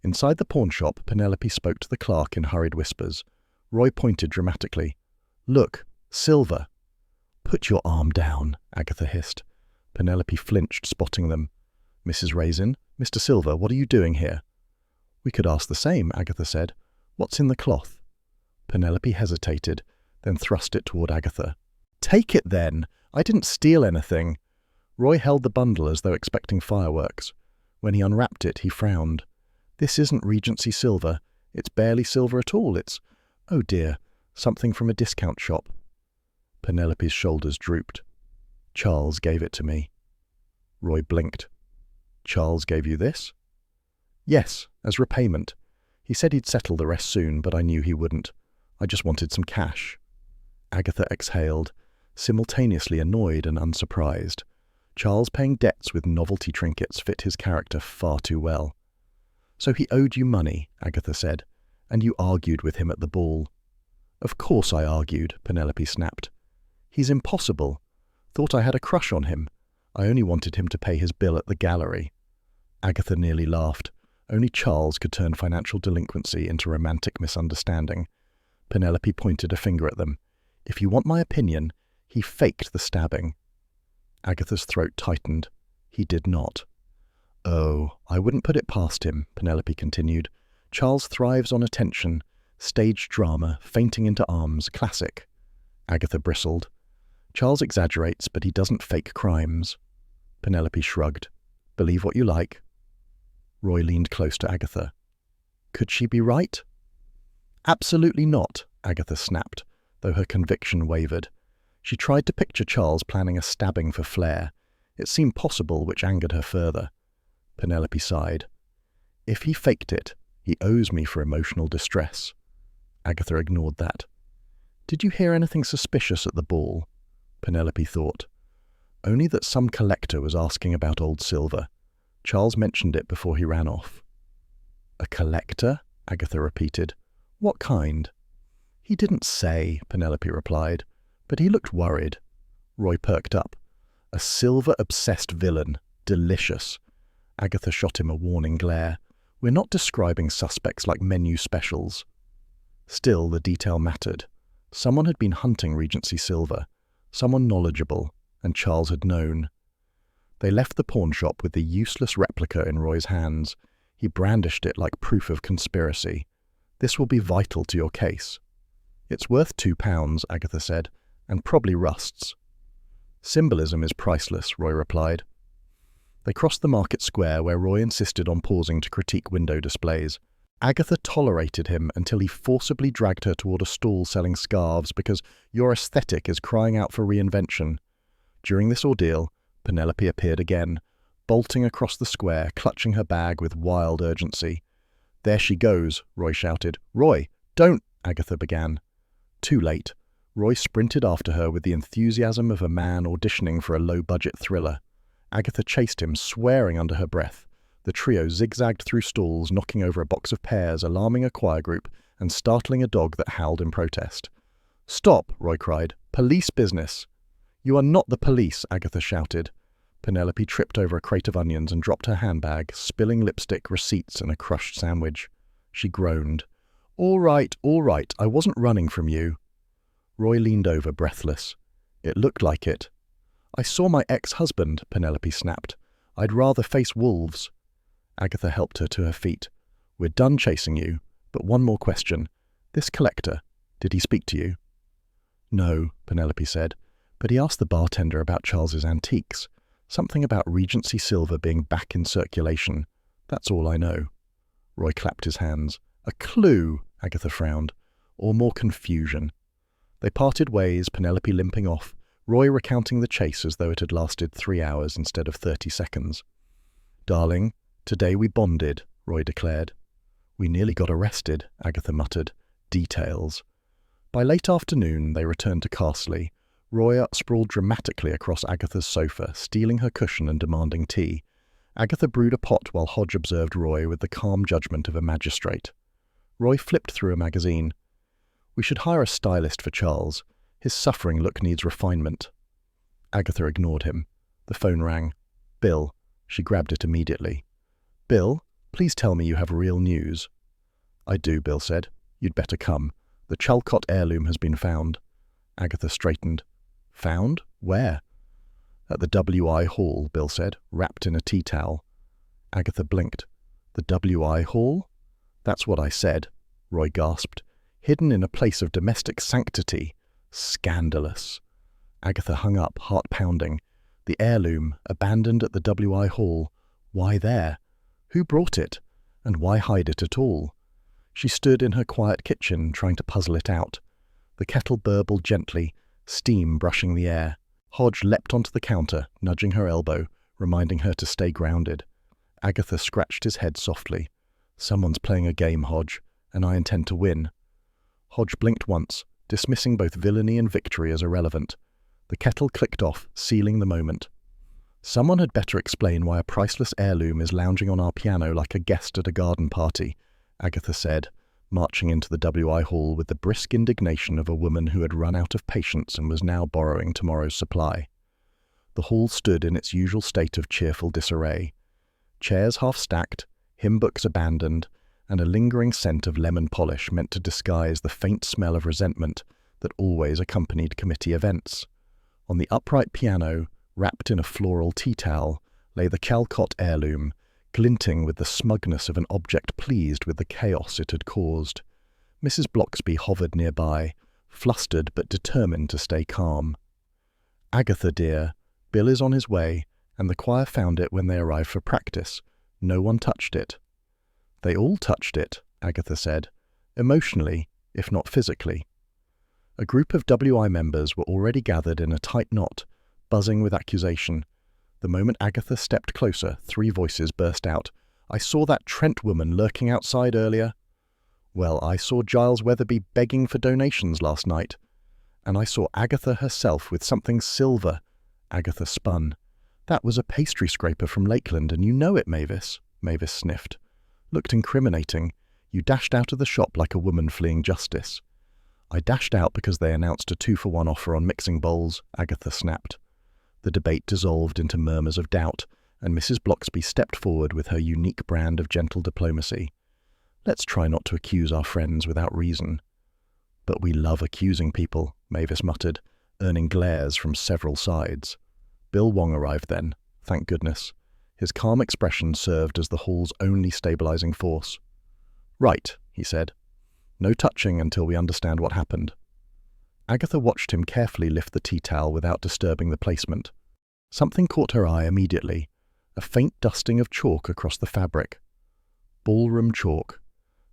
Inside the pawn shop, Penelope spoke to the clerk in hurried whispers. Roy pointed dramatically. "Look, silver." "Put your arm down," Agatha hissed. Penelope flinched, spotting them. "Mrs. Raisin, Mr. Silver, what are you doing here?" "We could ask the same," Agatha said. "What's in the cloth?" Penelope hesitated, then thrust it toward Agatha. "Take it, then! I didn't steal anything." Roy held the bundle as though expecting fireworks. When he unwrapped it, he frowned. "This isn't Regency silver. It's barely silver at all. It's, oh dear, something from a discount shop." Penelope's shoulders drooped. "Charles gave it to me." Roy blinked. "Charles gave you this?" "Yes, as repayment. He said he'd settle the rest soon, but I knew he wouldn't. I just wanted some cash." Agatha exhaled, simultaneously annoyed and unsurprised. Charles paying debts with novelty trinkets fit his character far too well. "So he owed you money," Agatha said, "and you argued with him at the ball." "Of course I argued," Penelope snapped. "He's impossible. Thought I had a crush on him. I only wanted him to pay his bill at the gallery." Agatha nearly laughed. Only Charles could turn financial delinquency into romantic misunderstanding. Penelope pointed a finger at them. "If you want my opinion, he faked the stabbing." Agatha's throat tightened. He did not. "Oh, I wouldn't put it past him," Penelope continued. "Charles thrives on attention. Stage drama, fainting into arms, classic." Agatha bristled. "Charles exaggerates, but he doesn't fake crimes." Penelope shrugged. "Believe what you like." Roy leaned close to Agatha. "Could she be right?" "Absolutely not," Agatha snapped, though her conviction wavered. She tried to picture Charles planning a stabbing for flair. It seemed possible, which angered her further. Penelope sighed. "If he faked it, he owes me for emotional distress." Agatha ignored that. "Did you hear anything suspicious at the ball?" Penelope thought. "Only that some collector was asking about old silver. Charles mentioned it before he ran off." "A collector?" Agatha repeated. "What kind?" "He didn't say," Penelope replied, "but he looked worried." Roy perked up. "A silver-obsessed villain. Delicious." Agatha shot him a warning glare. "We're not describing suspects like menu specials." Still, the detail mattered. Someone had been hunting Regency silver. Someone knowledgeable, and Charles had known. They left the pawn shop with the useless replica in Roy's hands. He brandished it like proof of conspiracy. "This will be vital to your case." "It's worth £2, Agatha said, "and probably rusts." "Symbolism is priceless," Roy replied. They crossed the market square where Roy insisted on pausing to critique window displays. Agatha tolerated him until he forcibly dragged her toward a stall selling scarves because your aesthetic is crying out for reinvention. During this ordeal, Penelope appeared again, bolting across the square, clutching her bag with wild urgency. "There she goes," Roy shouted. "Roy, don't," Agatha began. Too late. Roy sprinted after her with the enthusiasm of a man auditioning for a low-budget thriller. Agatha chased him, swearing under her breath. The trio zigzagged through stalls, knocking over a box of pears, alarming a choir group, and startling a dog that howled in protest. "Stop," Roy cried. "Police business." "You are not the police," Agatha shouted. Penelope tripped over a crate of onions and dropped her handbag, spilling lipstick, receipts, and a crushed sandwich. She groaned. All right, I wasn't running from you." Roy leaned over, breathless. "It looked like it." "I saw my ex-husband," Penelope snapped. "I'd rather face wolves." Agatha helped her to her feet. "We're done chasing you, but one more question. This collector, did he speak to you?" "No," Penelope said, "but he asked the bartender about Charles's antiques. Something about Regency silver being back in circulation. That's all I know." Roy clapped his hands. "A clue," Agatha frowned. "Or more confusion." They parted ways, Penelope limping off, Roy recounting the chase as though it had lasted 3 hours instead of 30 seconds. "Darling, today we bonded," Roy declared. "We nearly got arrested," Agatha muttered. "Details." By late afternoon, they returned to Carsley. Roy sprawled dramatically across Agatha's sofa, stealing her cushion and demanding tea. Agatha brewed a pot while Hodge observed Roy with the calm judgment of a magistrate. Roy flipped through a magazine. "We should hire a stylist for Charles. His suffering look needs refinement." Agatha ignored him. The phone rang. "Bill." She grabbed it immediately. "Bill, please tell me you have real news." "I do," Bill said. "You'd better come. The Chalcott heirloom has been found." Agatha straightened. "Found? Where?" "At the W.I. Hall," Bill said, wrapped in a tea towel. Agatha blinked. "The W.I. Hall?" "That's what I said," Roy gasped. "Hidden in a place of domestic sanctity. Scandalous." Agatha hung up, heart pounding. The heirloom, abandoned at the W.I. Hall. Why there? Who brought it? And why hide it at all? She stood in her quiet kitchen, trying to puzzle it out. The kettle burbled gently, steam brushing the air. Hodge leapt onto the counter, nudging her elbow, reminding her to stay grounded. Agatha scratched his head softly. "Someone's playing a game, Hodge, and I intend to win." Hodge blinked once, dismissing both villainy and victory as irrelevant. The kettle clicked off, sealing the moment. Someone had better explain why a priceless heirloom is lounging on our piano like a guest at a garden party, Agatha said, marching into the WI hall with the brisk indignation of a woman who had run out of patience and was now borrowing tomorrow's supply. The hall stood in its usual state of cheerful disarray. Chairs half-stacked, hymn books abandoned, and a lingering scent of lemon polish meant to disguise the faint smell of resentment that always accompanied committee events. On the upright piano, wrapped in a floral tea towel, lay the Chalcott heirloom, glinting with the smugness of an object pleased with the chaos it had caused. Mrs. Blocksby hovered nearby, flustered but determined to stay calm. "Agatha, dear, Bill is on his way, and the choir found it when they arrived for practice. No one touched it." "They all touched it," Agatha said, emotionally, if not physically. A group of WI members were already gathered in a tight knot, buzzing with accusation. The moment Agatha stepped closer, 3 voices burst out. "I saw that Trent woman lurking outside earlier." "Well, I saw Giles Weatherby begging for donations last night." "And I saw Agatha herself with something silver." Agatha spun. "That was a pastry scraper from Lakeland, and you know it, Mavis." Mavis sniffed. "Looked incriminating. You dashed out of the shop like a woman fleeing justice." "I dashed out because they announced a 2-for-1 offer on mixing bowls," Agatha snapped. The debate dissolved into murmurs of doubt, and Mrs. Blocksby stepped forward with her unique brand of gentle diplomacy. "Let's try not to accuse our friends without reason." "But we love accusing people," Mavis muttered, earning glares from several sides. Bill Wong arrived then, thank goodness. His calm expression served as the hall's only stabilizing force. "Right," he said. "No touching until we understand what happened." Agatha watched him carefully lift the tea towel without disturbing the placement. Something caught her eye immediately, a faint dusting of chalk across the fabric. Ballroom chalk,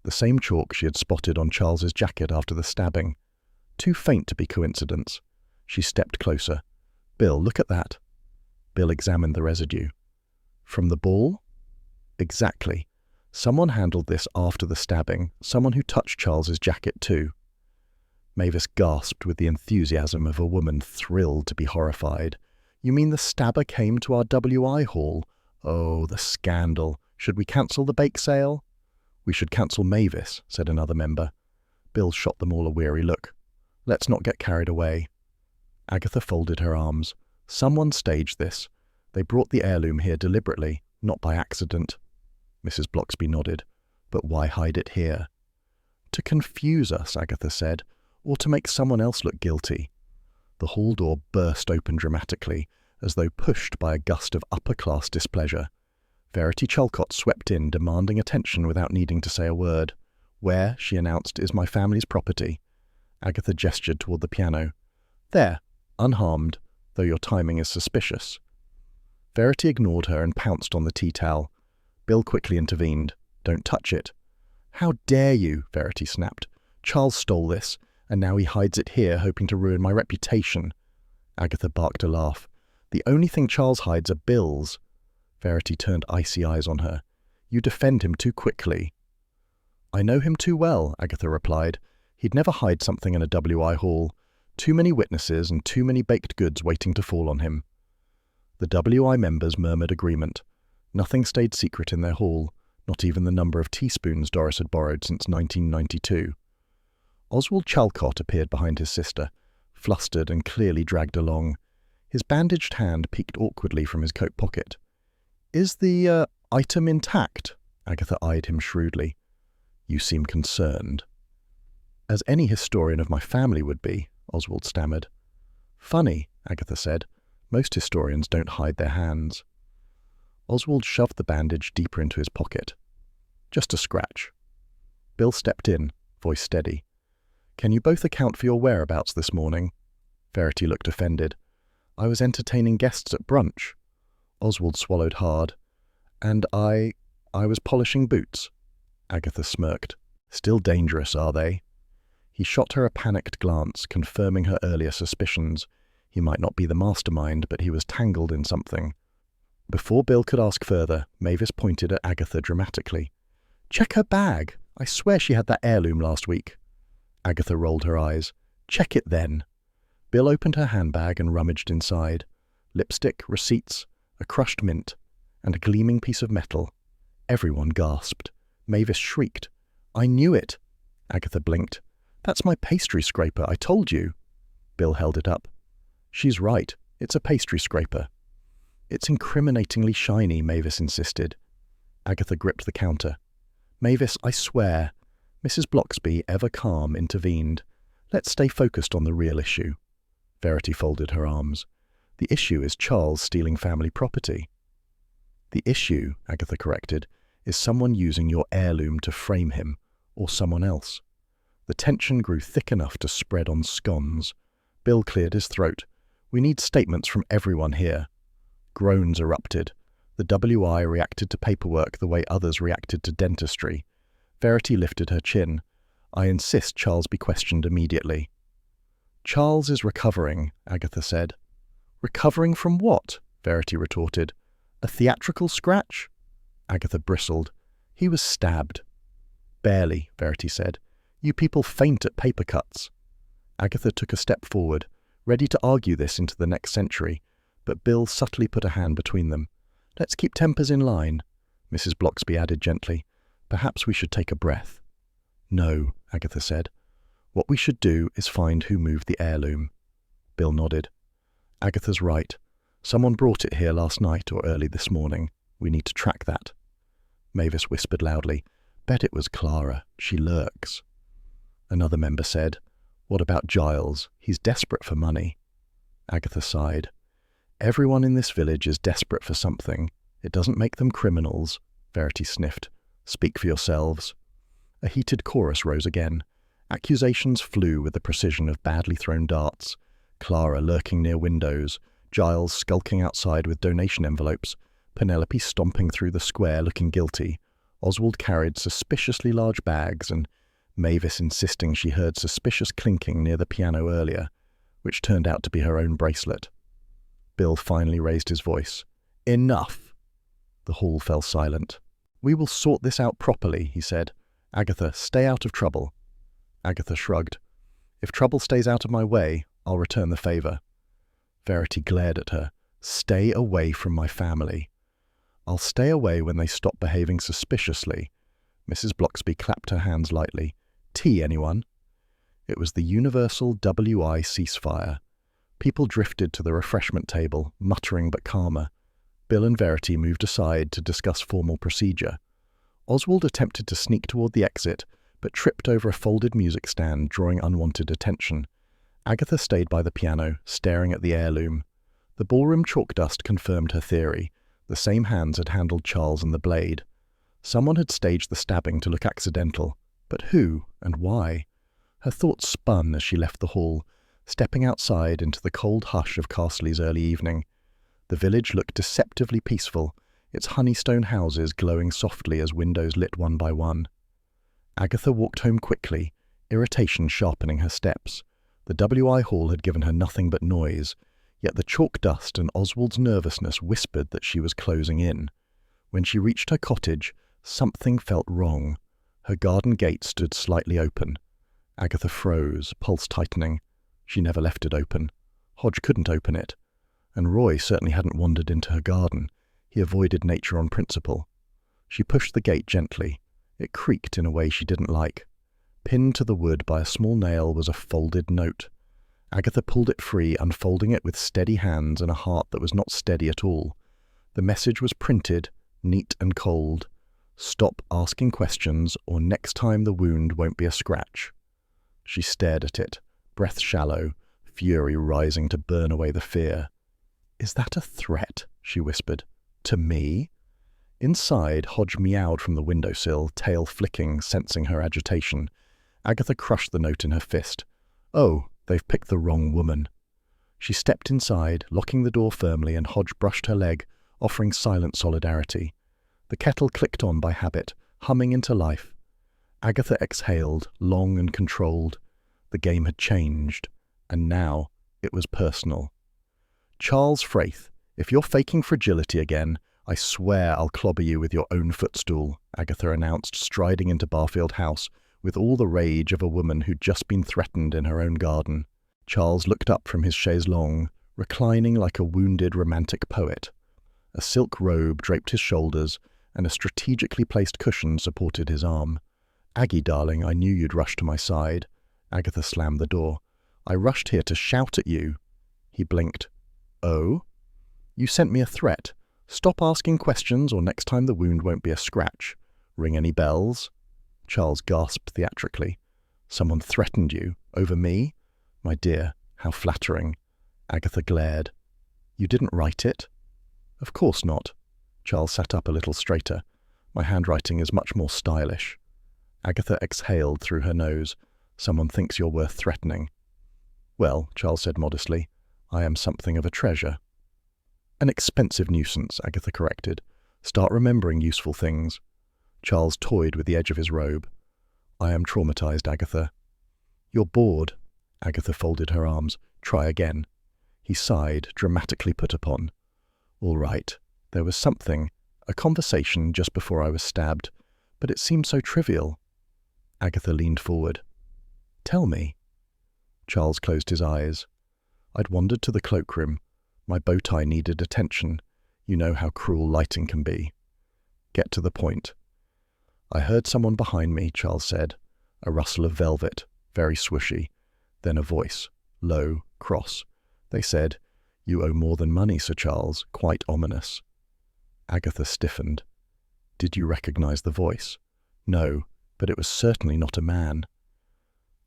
the same chalk she had spotted on Charles's jacket after the stabbing. Too faint to be coincidence. She stepped closer. "Bill, look at that." Bill examined the residue. "From the ball?" "Exactly. Someone handled this after the stabbing, someone who touched Charles's jacket too." Mavis gasped with the enthusiasm of a woman thrilled to be horrified. "You mean the stabber came to our WI hall? Oh, the scandal. Should we cancel the bake sale?" "We should cancel Mavis," said another member. Bill shot them all a weary look. "Let's not get carried away." Agatha folded her arms. "Someone staged this. They brought the heirloom here deliberately, not by accident." Mrs. Blocksby nodded. "But why hide it here?" "To confuse us," Agatha said, "or to make someone else look guilty." The hall door burst open dramatically, as though pushed by a gust of upper-class displeasure. Verity Chalcott swept in, demanding attention without needing to say a word. "Where," she announced, "is my family's property?" Agatha gestured toward the piano. "There, unharmed, though your timing is suspicious." Verity ignored her and pounced on the tea towel. Bill quickly intervened. "Don't touch it." "How dare you?" Verity snapped. "Charles stole this, and now he hides it here, hoping to ruin my reputation." Agatha barked a laugh. "The only thing Charles hides are bills." Verity turned icy eyes on her. "You defend him too quickly." "I know him too well," Agatha replied. "He'd never hide something in a WI hall. Too many witnesses and too many baked goods waiting to fall on him." The WI members murmured agreement. Nothing stayed secret in their hall, not even the number of teaspoons Doris had borrowed since 1992. Oswald Chalcott appeared behind his sister, flustered and clearly dragged along. His bandaged hand peeked awkwardly from his coat pocket. "Is the, item intact?" Agatha eyed him shrewdly. "You seem concerned." "As any historian of my family would be," Oswald stammered. "Funny," Agatha said. "Most historians don't hide their hands." Oswald shoved the bandage deeper into his pocket. "Just a scratch." Bill stepped in, voice steady. "Can you both account for your whereabouts this morning?" Verity looked offended. "I was entertaining guests at brunch." Oswald swallowed hard. "And I was polishing boots." Agatha smirked. "Still dangerous, are they?" He shot her a panicked glance, confirming her earlier suspicions. He might not be the mastermind, but he was tangled in something. Before Bill could ask further, Mavis pointed at Agatha dramatically. "Check her bag. I swear she had that heirloom last week." Agatha rolled her eyes. Check it then. Bill opened her handbag and rummaged inside. Lipstick, receipts, a crushed mint, and a gleaming piece of metal. Everyone gasped. Mavis shrieked. I knew it. Agatha blinked. That's my pastry scraper, I told you. Bill held it up. She's right. It's a pastry scraper. It's incriminatingly shiny, Mavis insisted. Agatha gripped the counter. Mavis, I swear. Mrs. Blocksby, ever calm, intervened. Let's stay focused on the real issue. Verity folded her arms. The issue is Charles stealing family property. The issue, Agatha corrected, is someone using your heirloom to frame him, or someone else. The tension grew thick enough to spread on scones. Bill cleared his throat. We need statements from everyone here. Groans erupted. The WI reacted to paperwork the way others reacted to dentistry. Verity lifted her chin. I insist Charles be questioned immediately. Charles is recovering, Agatha said. Recovering from what? Verity retorted. A theatrical scratch? Agatha bristled. He was stabbed. Barely, Verity said. You people faint at paper cuts. Agatha took a step forward, ready to argue this into the next century, but Bill subtly put a hand between them. Let's keep tempers in line, Mrs. Blocksby added gently. Perhaps we should take a breath. No, Agatha said. What we should do is find who moved the heirloom. Bill nodded. Agatha's right. Someone brought it here last night or early this morning. We need to track that. Mavis whispered loudly. Bet it was Clara. She lurks. Another member said, What about Giles? He's desperate for money. Agatha sighed. Everyone in this village is desperate for something. It doesn't make them criminals. Verity sniffed. Speak for yourselves. A heated chorus rose again. Accusations flew with the precision of badly thrown darts. Clara lurking near windows, Giles skulking outside with donation envelopes, Penelope stomping through the square looking guilty, Oswald carried suspiciously large bags, and Mavis insisting she heard suspicious clinking near the piano earlier, which turned out to be her own bracelet. Bill finally raised his voice. Enough! The hall fell silent. We will sort this out properly, he said. Agatha, stay out of trouble. Agatha shrugged. If trouble stays out of my way, I'll return the favour. Verity glared at her. Stay away from my family. I'll stay away when they stop behaving suspiciously. Mrs. Blocksby clapped her hands lightly. Tea, anyone? It was the universal WI ceasefire. People drifted to the refreshment table, muttering but calmer. Bill and Verity moved aside to discuss formal procedure. Oswald attempted to sneak toward the exit, but tripped over a folded music stand, drawing unwanted attention. Agatha stayed by the piano, staring at the heirloom. The ballroom chalk dust confirmed her theory. The same hands had handled Charles and the blade. Someone had staged the stabbing to look accidental. But who and why? Her thoughts spun as she left the hall, stepping outside into the cold hush of Castley's early evening. The village looked deceptively peaceful, its honeystone houses glowing softly as windows lit one by one. Agatha walked home quickly, irritation sharpening her steps. The WI hall had given her nothing but noise, yet the chalk dust and Oswald's nervousness whispered that she was closing in. When she reached her cottage, something felt wrong. Her garden gate stood slightly open. Agatha froze, pulse tightening. She never left it open. Hodge couldn't open it. And Roy certainly hadn't wandered into her garden. He avoided nature on principle. She pushed the gate gently. It creaked in a way she didn't like. Pinned to the wood by a small nail was a folded note. Agatha pulled it free, unfolding it with steady hands and a heart that was not steady at all. The message was printed, neat and cold. Stop asking questions, or next time the wound won't be a scratch. She stared at it, breath shallow, fury rising to burn away the fear. Is that a threat? She whispered. To me? Inside, Hodge meowed from the windowsill, tail flicking, sensing her agitation. Agatha crushed the note in her fist. Oh, they've picked the wrong woman. She stepped inside, locking the door firmly, and Hodge brushed her leg, offering silent solidarity. The kettle clicked on by habit, humming into life. Agatha exhaled, long and controlled. The game had changed, and now it was personal. Charles Fraith, if you're faking fragility again, I swear I'll clobber you with your own footstool, Agatha announced, striding into Barfield House, with all the rage of a woman who'd just been threatened in her own garden. Charles looked up from his chaise longue, reclining like a wounded romantic poet. A silk robe draped his shoulders, and a strategically placed cushion supported his arm. "Aggie, darling, I knew you'd rush to my side." Agatha slammed the door. "I rushed here to shout at you." He blinked. "Oh? You sent me a threat. Stop asking questions, or next time the wound won't be a scratch. Ring any bells?" Charles gasped theatrically. "Someone threatened you? Over me?" "My dear, how flattering." Agatha glared. "You didn't write it?" "Of course not." Charles sat up a little straighter. "My handwriting is much more stylish." Agatha exhaled through her nose. "Someone thinks you're worth threatening." "Well," Charles said modestly, "I am something of a treasure." "An expensive nuisance," Agatha corrected. "Start remembering useful things." Charles toyed with the edge of his robe. "I am traumatized, Agatha." "You're bored." Agatha folded her arms. "Try again." He sighed, dramatically put upon. "All right. There was something, a conversation just before I was stabbed, but it seemed so trivial." Agatha leaned forward. "Tell me." Charles closed his eyes. "I'd wandered to the cloakroom. My bow tie needed attention. You know how cruel lighting can be." "Get to the point." "I heard someone behind me," Charles said. A rustle of velvet, very swooshy. Then a voice, low, cross. They said, "You owe more than money, Sir Charles," quite ominous. Agatha stiffened. "Did you recognize the voice?" "No, but it was certainly not a man."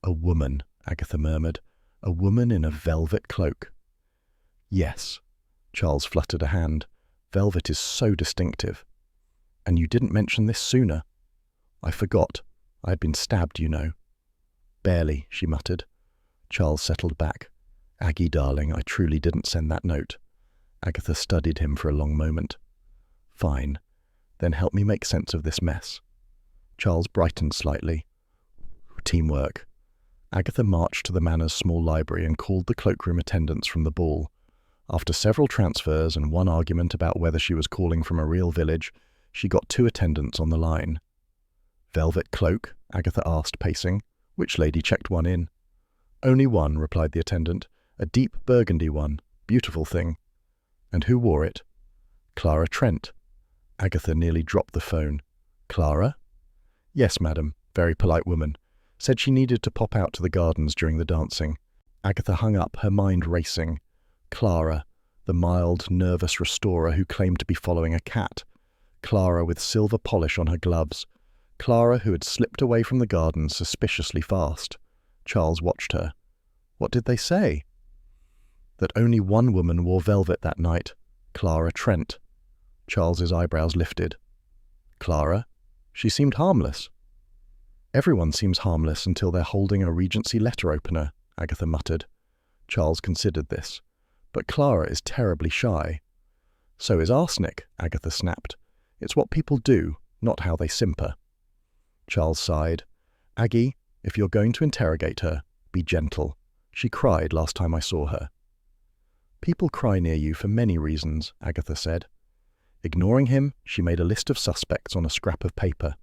"A woman," Agatha murmured. "A woman in a velvet cloak." "Yes." Charles fluttered a hand. "Velvet is so distinctive." "And you didn't mention this sooner." "I forgot. I had been stabbed, you know." "Barely," she muttered. Charles settled back. "Aggie, darling, I truly didn't send that note." Agatha studied him for a long moment. "Fine. Then help me make sense of this mess." Charles brightened slightly. "Teamwork." Agatha marched to the manor's small library and called the cloakroom attendants from the ball. After several transfers and one argument about whether she was calling from a real village, she got 2 attendants on the line. "Velvet cloak?" Agatha asked, pacing. "Which lady checked one in?" "Only one," replied the attendant. "A deep burgundy one. Beautiful thing." "And who wore it?" "Clara Trent." Agatha nearly dropped the phone. "Clara?" "Yes, madam. Very polite woman. Said she needed to pop out to the gardens during the dancing." Agatha hung up, her mind racing. Clara, the mild, nervous restorer who claimed to be following a cat. Clara with silver polish on her gloves. Clara who had slipped away from the gardens suspiciously fast. Charles watched her. What did they say? That only one woman wore velvet that night. Clara Trent. Charles's eyebrows lifted. Clara? She seemed harmless. "Everyone seems harmless until they're holding a Regency letter opener," Agatha muttered. Charles considered this. "But Clara is terribly shy." "So is arsenic," Agatha snapped. "It's what people do, not how they simper." Charles sighed. "Aggie, if you're going to interrogate her, be gentle. She cried last time I saw her." "People cry near you for many reasons," Agatha said. Ignoring him, she made a list of suspects on a scrap of paper.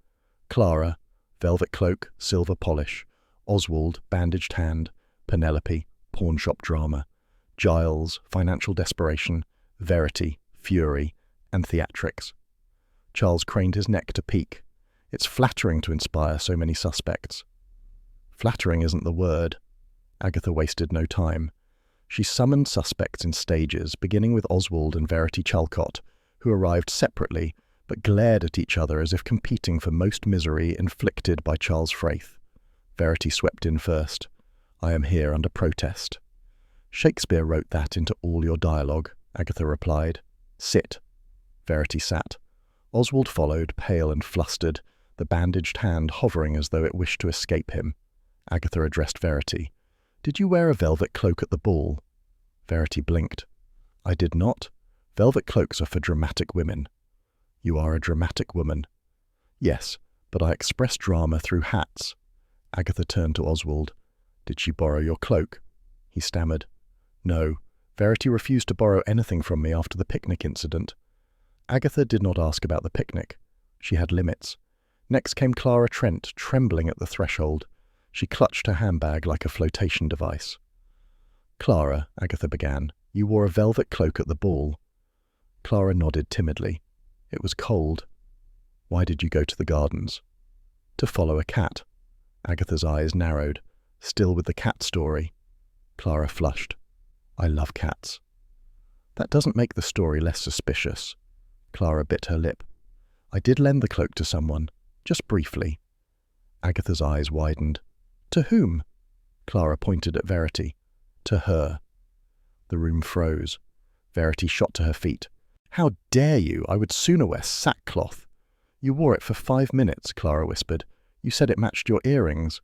Clara, velvet cloak, silver polish. Oswald, bandaged hand. Penelope, pawnshop drama. Giles, financial desperation. Verity, fury, and theatrics. Charles craned his neck to peek. It's flattering to inspire so many suspects. Flattering isn't the word. Agatha wasted no time. She summoned suspects in stages, beginning with Oswald and Verity Chalcott, who arrived separately, but glared at each other as if competing for most misery inflicted by Charles Fraith. Verity swept in first. "I am here under protest." "Shakespeare wrote that into all your dialogue," Agatha replied. "Sit." Verity sat. Oswald followed, pale and flustered, the bandaged hand hovering as though it wished to escape him. Agatha addressed Verity. "Did you wear a velvet cloak at the ball?" Verity blinked. "I did not. Velvet cloaks are for dramatic women." "You are a dramatic woman." "Yes, but I express drama through hats." Agatha turned to Oswald. "Did she borrow your cloak?" He stammered. "No. Verity refused to borrow anything from me after the picnic incident." Agatha did not ask about the picnic. She had limits. Next came Clara Trent, trembling at the threshold. She clutched her handbag like a flotation device. "Clara," Agatha began, "you wore a velvet cloak at the ball." Clara nodded timidly. "It was cold." "Why did you go to the gardens?" "To follow a cat." Agatha's eyes narrowed, still with the cat story. Clara flushed. "I love cats." "That doesn't make the story less suspicious." Clara bit her lip. "I did lend the cloak to someone, just briefly." Agatha's eyes widened. "To whom?" Clara pointed at Verity. "To her." The room froze. Verity shot to her feet. "How dare you? I would sooner wear sackcloth." "You wore it for 5 minutes," Clara whispered. "You said it matched your earrings."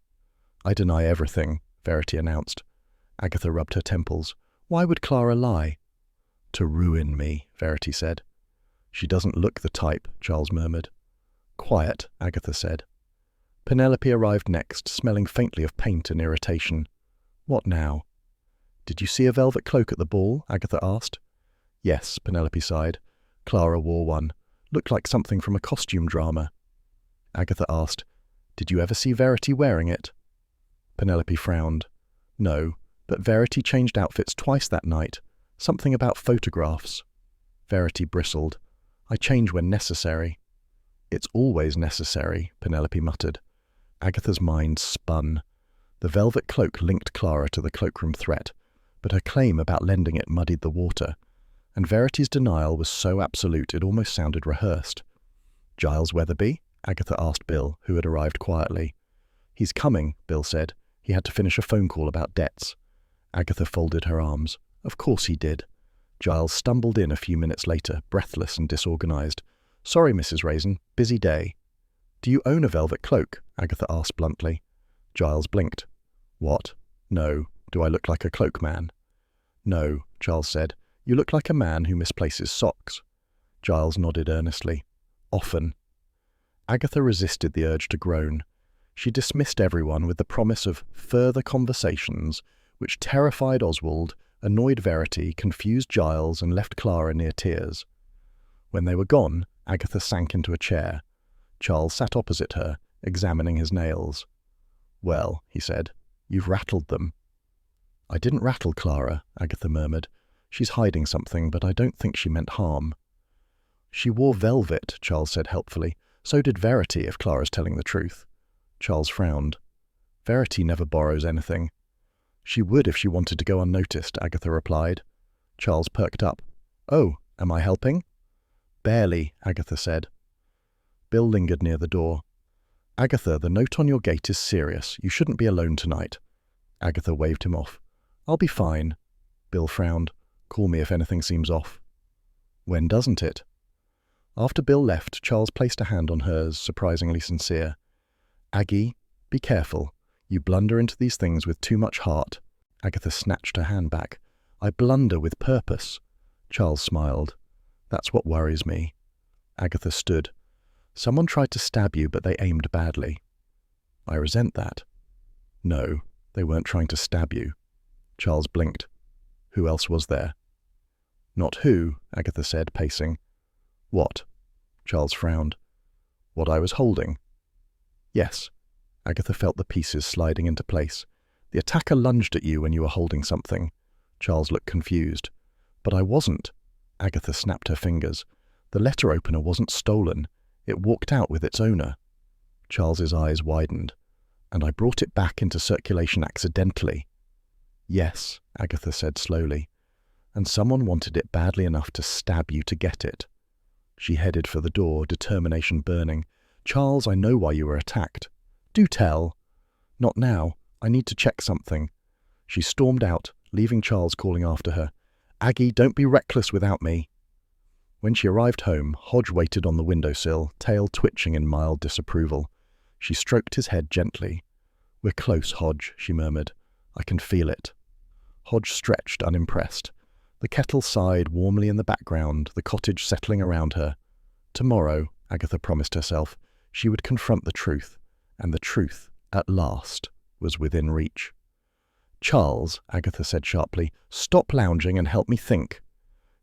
"I deny everything," Verity announced. Agatha rubbed her temples. "Why would Clara lie?" "To ruin me," Verity said. "She doesn't look the type," Charles murmured. "Quiet," Agatha said. Penelope arrived next, smelling faintly of paint and irritation. "What now?" "Did you see a velvet cloak at the ball?" Agatha asked. "Yes," Penelope sighed. "Clara wore one. Looked like something from a costume drama." Agatha asked, "Did you ever see Verity wearing it?" Penelope frowned. "No, but Verity changed outfits twice that night. Something about photographs." Verity bristled. "I change when necessary." "It's always necessary," Penelope muttered. Agatha's mind spun. The velvet cloak linked Clara to the cloakroom threat, but her claim about lending it muddied the water, and Verity's denial was so absolute it almost sounded rehearsed. "Giles Weatherby?" Agatha asked Bill, who had arrived quietly. "He's coming," Bill said. "He had to finish a phone call about debts." Agatha folded her arms. "Of course he did." Giles stumbled in a few minutes later, breathless and disorganized. "Sorry, Mrs. Raisin. Busy day." "Do you own a velvet cloak?" Agatha asked bluntly. Giles blinked. "What? No. Do I look like a cloak man?" "No," Giles said. "You look like a man who misplaces socks." Giles nodded earnestly. "Often." Agatha resisted the urge to groan. She dismissed everyone with the promise of further conversations, which terrified Oswald, annoyed Verity, confused Giles, and left Clara near tears. When they were gone, Agatha sank into a chair. Charles sat opposite her, examining his nails. "Well," he said, "you've rattled them." "I didn't rattle Clara," Agatha murmured. "She's hiding something, but I don't think she meant harm." "She wore velvet," Charles said helpfully. "So did Verity, if Clara's telling the truth." Charles frowned. "Verity never borrows anything." "She would if she wanted to go unnoticed," Agatha replied. Charles perked up. "Oh, am I helping?" "Barely," Agatha said. Bill lingered near the door. "Agatha, the note on your gate is serious. You shouldn't be alone tonight." Agatha waved him off. "I'll be fine." Bill frowned. "Call me if anything seems off." "When doesn't it?" After Bill left, Charles placed a hand on hers, surprisingly sincere. "Aggie, be careful. You blunder into these things with too much heart." Agatha snatched her hand back. "I blunder with purpose." Charles smiled. "That's what worries me." Agatha stood. "Someone tried to stab you, but they aimed badly." "I resent that." "No, they weren't trying to stab you." Charles blinked. "Who else was there?" "Not who," Agatha said, pacing. "What?" Charles frowned. "What I was holding." "Yes." Agatha felt the pieces sliding into place. "The attacker lunged at you when you were holding something." Charles looked confused. "But I wasn't." Agatha snapped her fingers. "The letter opener wasn't stolen. It walked out with its owner." Charles's eyes widened. "And I brought it back into circulation accidentally." "Yes," Agatha said slowly. "And someone wanted it badly enough to stab you to get it." She headed for the door, determination burning. "Charles, I know why you were attacked." "Do tell." "Not now. I need to check something." She stormed out, leaving Charles calling after her. "Aggie, don't be reckless without me." When she arrived home, Hodge waited on the windowsill, tail twitching in mild disapproval. She stroked his head gently. "We're close, Hodge," she murmured. "I can feel it." Hodge stretched, unimpressed. The kettle sighed warmly in the background, the cottage settling around her. Tomorrow, Agatha promised herself, she would confront the truth, and the truth, at last, was within reach. "Charles," Agatha said sharply, "stop lounging and help me think."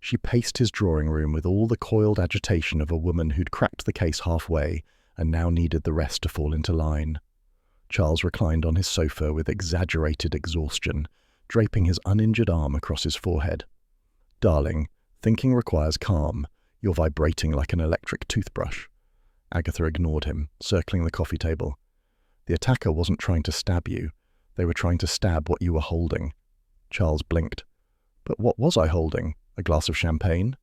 She paced his drawing room with all the coiled agitation of a woman who'd cracked the case halfway and now needed the rest to fall into line. Charles reclined on his sofa with exaggerated exhaustion, draping his uninjured arm across his forehead. "Darling, thinking requires calm. You're vibrating like an electric toothbrush." Agatha ignored him, circling the coffee table. "The attacker wasn't trying to stab you. They were trying to stab what you were holding." Charles blinked. "But what was I holding? A glass of champagne?"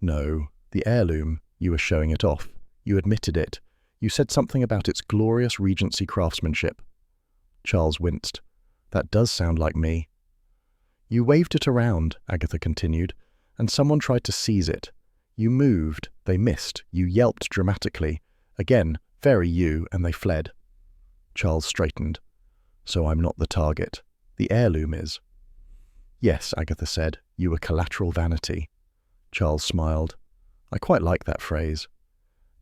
"No, the heirloom. You were showing it off. You admitted it. You said something about its glorious Regency craftsmanship." Charles winced. "That does sound like me." "You waved it around," Agatha continued, "and someone tried to seize it. You moved, they missed, you yelped dramatically. Again, very you, and they fled." Charles straightened. "So I'm not the target. The heirloom is." "Yes," Agatha said, "you were collateral vanity." Charles smiled. "I quite like that phrase."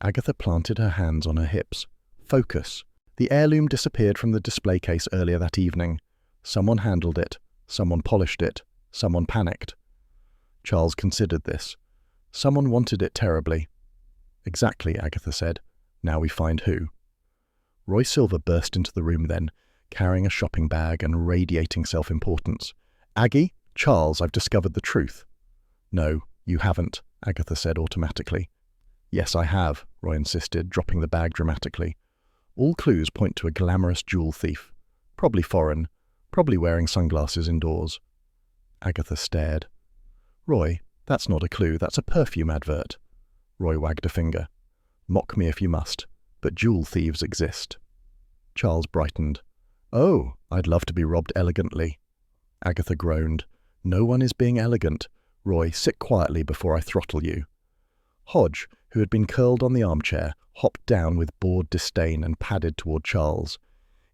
Agatha planted her hands on her hips. "Focus. The heirloom disappeared from the display case earlier that evening. Someone handled it. Someone polished it. Someone panicked." Charles considered this. "Someone wanted it terribly." "Exactly," Agatha said. "Now we find who." Roy Silver burst into the room then, carrying a shopping bag and radiating self-importance. "Aggie, Charles, I've discovered the truth." "No, you haven't," Agatha said automatically. "Yes, I have," Roy insisted, dropping the bag dramatically. "All clues point to a glamorous jewel thief. Probably foreign. Probably wearing sunglasses indoors." Agatha stared. "Roy, that's not a clue, that's a perfume advert." Roy wagged a finger. "Mock me if you must, but jewel thieves exist." Charles brightened. "Oh, I'd love to be robbed elegantly." Agatha groaned. "No one is being elegant. Roy, sit quietly before I throttle you." Hodge, who had been curled on the armchair, hopped down with bored disdain and padded toward Charles.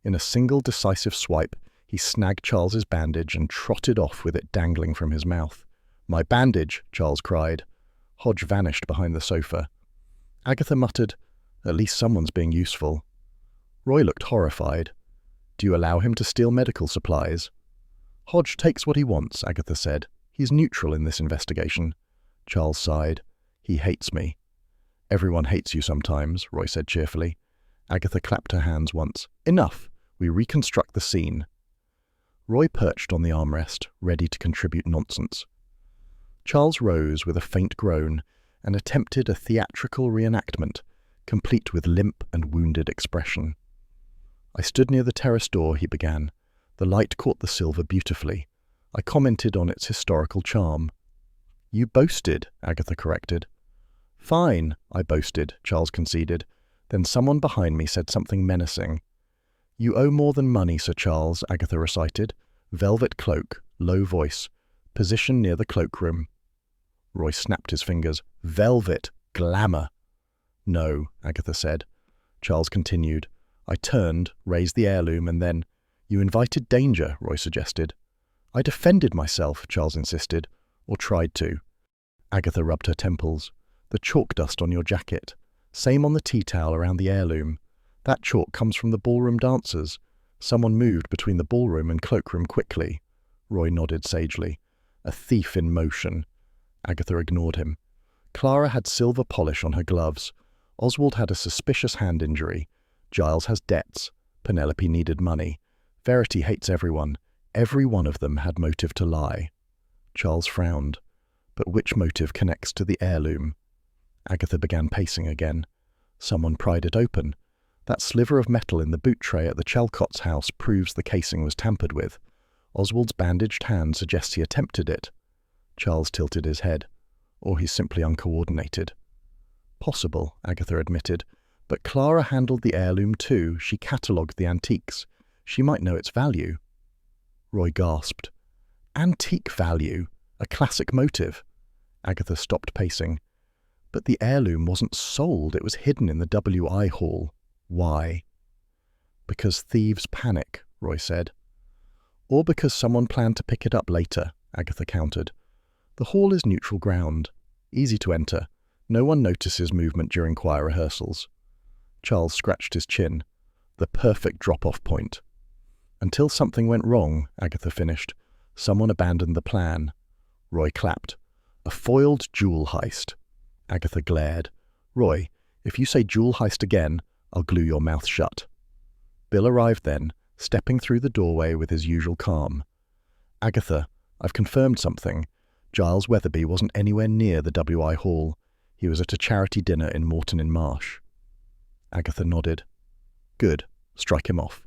In a single decisive swipe, he snagged Charles's bandage and trotted off with it dangling from his mouth. "My bandage!" Charles cried. Hodge vanished behind the sofa. Agatha muttered, "At least someone's being useful." Roy looked horrified. "Do you allow him to steal medical supplies?" "Hodge takes what he wants," Agatha said. "He's neutral in this investigation." Charles sighed. "He hates me." "Everyone hates you sometimes," Roy said cheerfully. Agatha clapped her hands once. "Enough! We reconstruct the scene." Roy perched on the armrest, ready to contribute nonsense. Charles rose with a faint groan and attempted a theatrical reenactment, complete with limp and wounded expression. "I stood near the terrace door," he began. "The light caught the silver beautifully. I commented on its historical charm." "You boasted," Agatha corrected. "Fine, I boasted," Charles conceded. Then someone behind me said something menacing. "You owe more than money, Sir Charles," Agatha recited. "Velvet cloak, low voice, position near the cloakroom." Roy snapped his fingers. "Velvet, glamour." "No," Agatha said. Charles continued. "I turned, raised the heirloom, and then—" "You invited danger," Roy suggested. "I defended myself," Charles insisted. "Or tried to." Agatha rubbed her temples. "The chalk dust on your jacket. Same on the tea towel around the heirloom. That chalk comes from the ballroom dancers. Someone moved between the ballroom and cloakroom quickly." Roy nodded sagely. "A thief in motion." Agatha ignored him. "Clara had silver polish on her gloves. Oswald had a suspicious hand injury. Giles has debts. Penelope needed money. Verity hates everyone. Every one of them had motive to lie." Charles frowned. "But which motive connects to the heirloom?" Agatha began pacing again. "Someone pried it open. That sliver of metal in the boot tray at the Chalcott's house proves the casing was tampered with. Oswald's bandaged hand suggests he attempted it." Charles tilted his head. "Or he's simply uncoordinated." "Possible," Agatha admitted. "But Clara handled the heirloom too. She catalogued the antiques. She might know its value." Roy gasped. "Antique value? A classic motive?" Agatha stopped pacing. "But the heirloom wasn't sold. It was hidden in the W.I. Hall. Why?" "Because thieves panic," Roy said. "Or because someone planned to pick it up later," Agatha countered. "The hall is neutral ground. Easy to enter. No one notices movement during choir rehearsals." Charles scratched his chin. "The perfect drop-off point." "Until something went wrong," Agatha finished. "Someone abandoned the plan." Roy clapped. "A foiled jewel heist." Agatha glared. "Roy, If you say jewel heist again, I'll glue your mouth shut. Bill arrived then, stepping through the doorway with his usual calm. Agatha, I've confirmed something. Giles Weatherby wasn't anywhere near the W.I. Hall. He was at a charity dinner in Moreton-in-Marsh. Agatha nodded. Good. Strike him off.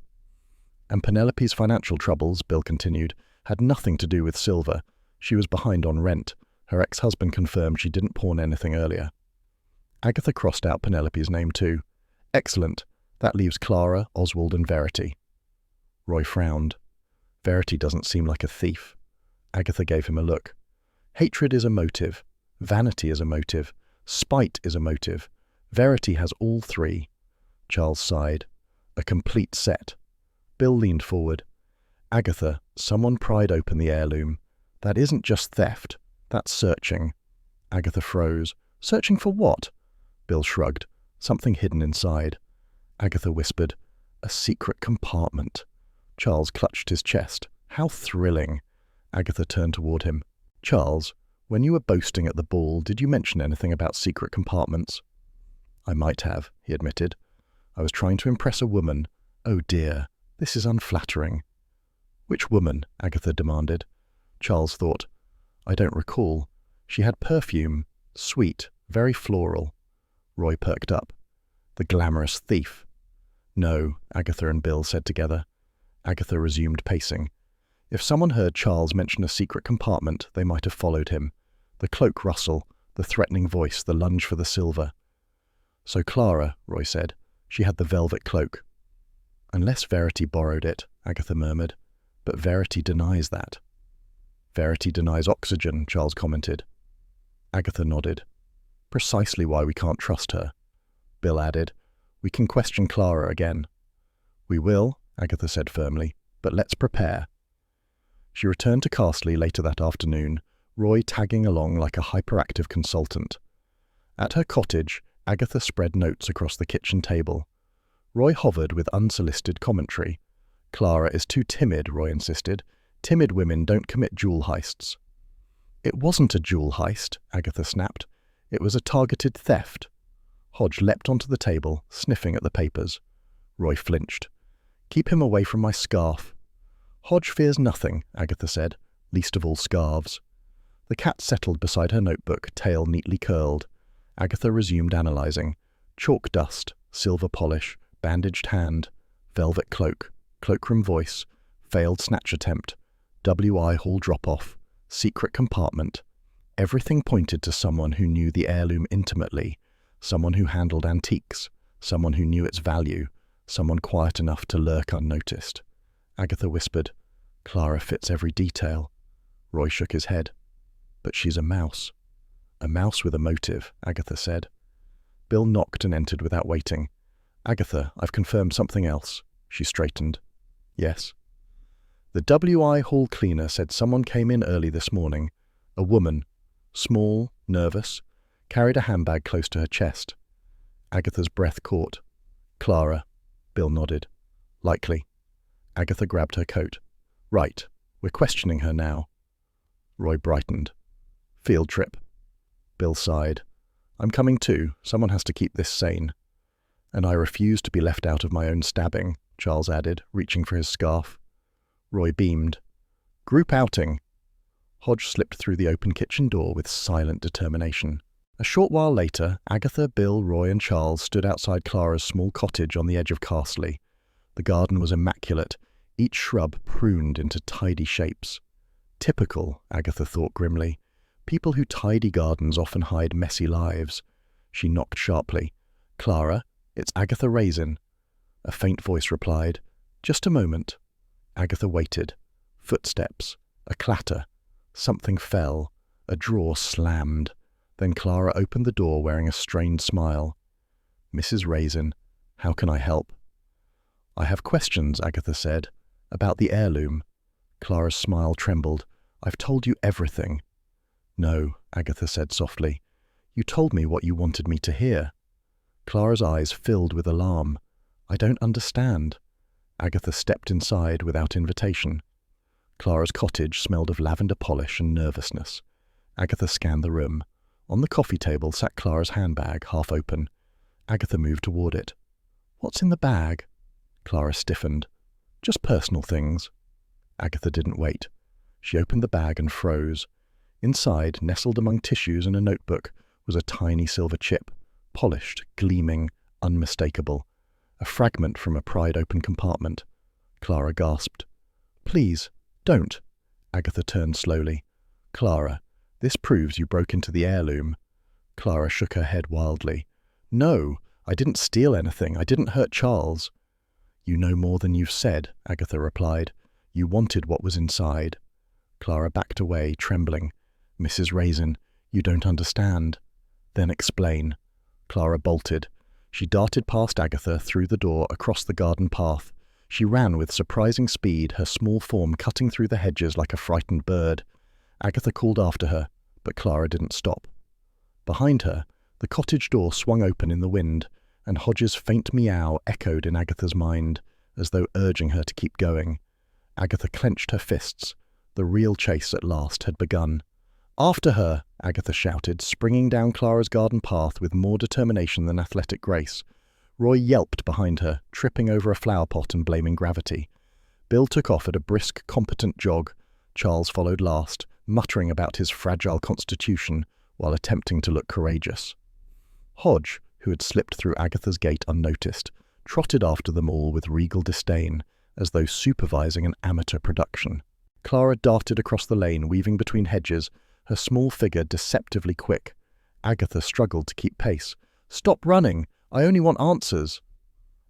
And Penelope's financial troubles, Bill continued, had nothing to do with Silver. She was behind on rent. Her ex-husband confirmed she didn't pawn anything earlier. Agatha crossed out Penelope's name too. Excellent. That leaves Clara, Oswald and Verity. Roy frowned. Verity doesn't seem like a thief. Agatha gave him a look. Hatred is a motive. Vanity is a motive. Spite is a motive. Verity has all three. Charles sighed. A complete set. Bill leaned forward. Agatha, someone pried open the heirloom. That isn't just theft. That's searching. Agatha froze. Searching for what? Bill shrugged. Something hidden inside. Agatha whispered. A secret compartment. Charles clutched his chest. How thrilling. Agatha turned toward him. Charles, when you were boasting at the ball, did you mention anything about secret compartments? I might have, he admitted. I was trying to impress a woman. Oh dear, this is unflattering. Which woman? Agatha demanded. Charles thought. I don't recall. She had perfume. Sweet, very floral. Roy perked up. The glamorous thief. No, Agatha and Bill said together. Agatha resumed pacing. If someone heard Charles mention a secret compartment, they might have followed him. The cloak rustle, the threatening voice, the lunge for the silver. So Clara, Roy said. She had the velvet cloak. Unless Verity borrowed it, Agatha murmured. But Verity denies that. Verity denies oxygen, Charles commented. Agatha nodded. Precisely why we can't trust her. Bill added. We can question Clara again. We will, Agatha said firmly, but let's prepare. She returned to Castley later that afternoon, Roy tagging along like a hyperactive consultant. At her cottage, Agatha spread notes across the kitchen table. Roy hovered with unsolicited commentary. Clara is too timid, Roy insisted. Timid women don't commit jewel heists. It wasn't a jewel heist, Agatha snapped. It was a targeted theft. Hodge leapt onto the table, sniffing at the papers. Roy flinched. Keep him away from my scarf. Hodge fears nothing, Agatha said, least of all scarves. The cat settled beside her notebook, tail neatly curled. Agatha resumed analysing. Chalk dust, silver polish, bandaged hand, velvet cloak, cloakroom voice, failed snatch attempt, W.I. Hall drop-off, secret compartment. Everything pointed to someone who knew the heirloom intimately, someone who handled antiques, someone who knew its value, someone quiet enough to lurk unnoticed. Agatha whispered, Clara fits every detail. Roy shook his head. But she's a mouse. A mouse with a motive, Agatha said. Bill knocked and entered without waiting. Agatha, I've confirmed something else. She straightened. Yes. The W.I. Hall cleaner said someone came in early this morning. A woman. Small, nervous, carried a handbag close to her chest. Agatha's breath caught. Clara. Bill nodded. Likely. Agatha grabbed her coat. Right. We're questioning her now. Roy brightened. Field trip. Bill sighed. I'm coming too. Someone has to keep this sane. And I refuse to be left out of my own stabbing, Charles added, reaching for his scarf. Roy beamed. Group outing. Hodge slipped through the open kitchen door with silent determination. A short while later, Agatha, Bill, Roy and Charles stood outside Clara's small cottage on the edge of Castley. The garden was immaculate, each shrub pruned into tidy shapes. Typical, Agatha thought grimly. People who tidy gardens often hide messy lives. She knocked sharply. Clara, it's Agatha Raisin. A faint voice replied. Just a moment. Agatha waited. Footsteps. A clatter. Something fell. A drawer slammed. Then Clara opened the door wearing a strained smile. Mrs. Raisin, how can I help? I have questions, Agatha said, about the heirloom. Clara's smile trembled. I've told you everything. No, Agatha said softly. You told me what you wanted me to hear. Clara's eyes filled with alarm. I don't understand. Agatha stepped inside without invitation. Clara's cottage smelled of lavender polish and nervousness. Agatha scanned the room. On the coffee table sat Clara's handbag, half open. Agatha moved toward it. "What's in the bag?" Clara stiffened. "Just personal things." Agatha didn't wait. She opened the bag and froze. Inside, nestled among tissues and a notebook, was a tiny silver chip, polished, gleaming, unmistakable. A fragment from a pried-open compartment. Clara gasped. "Please, don't." Agatha turned slowly. "Clara, this proves you broke into the heirloom." Clara shook her head wildly. "No, I didn't steal anything. I didn't hurt Charles." "You know more than you've said," Agatha replied. "You wanted what was inside." Clara backed away, trembling. "Mrs. Raisin, you don't understand." "Then explain." Clara bolted. She darted past Agatha, through the door, across the garden path. She ran with surprising speed, her small form cutting through the hedges like a frightened bird. Agatha called after her, but Clara didn't stop. Behind her, the cottage door swung open in the wind, and Hodge's faint meow echoed in Agatha's mind, as though urging her to keep going. Agatha clenched her fists. The real chase at last had begun. "After her!" Agatha shouted, springing down Clara's garden path with more determination than athletic grace. Roy yelped behind her, tripping over a flower pot and blaming gravity. Bill took off at a brisk, competent jog. Charles followed last, muttering about his fragile constitution while attempting to look courageous. Hodge, who had slipped through Agatha's gate unnoticed, trotted after them all with regal disdain, as though supervising an amateur production. Clara darted across the lane, weaving between hedges, her small figure deceptively quick. Agatha struggled to keep pace. "Stop running! I only want answers."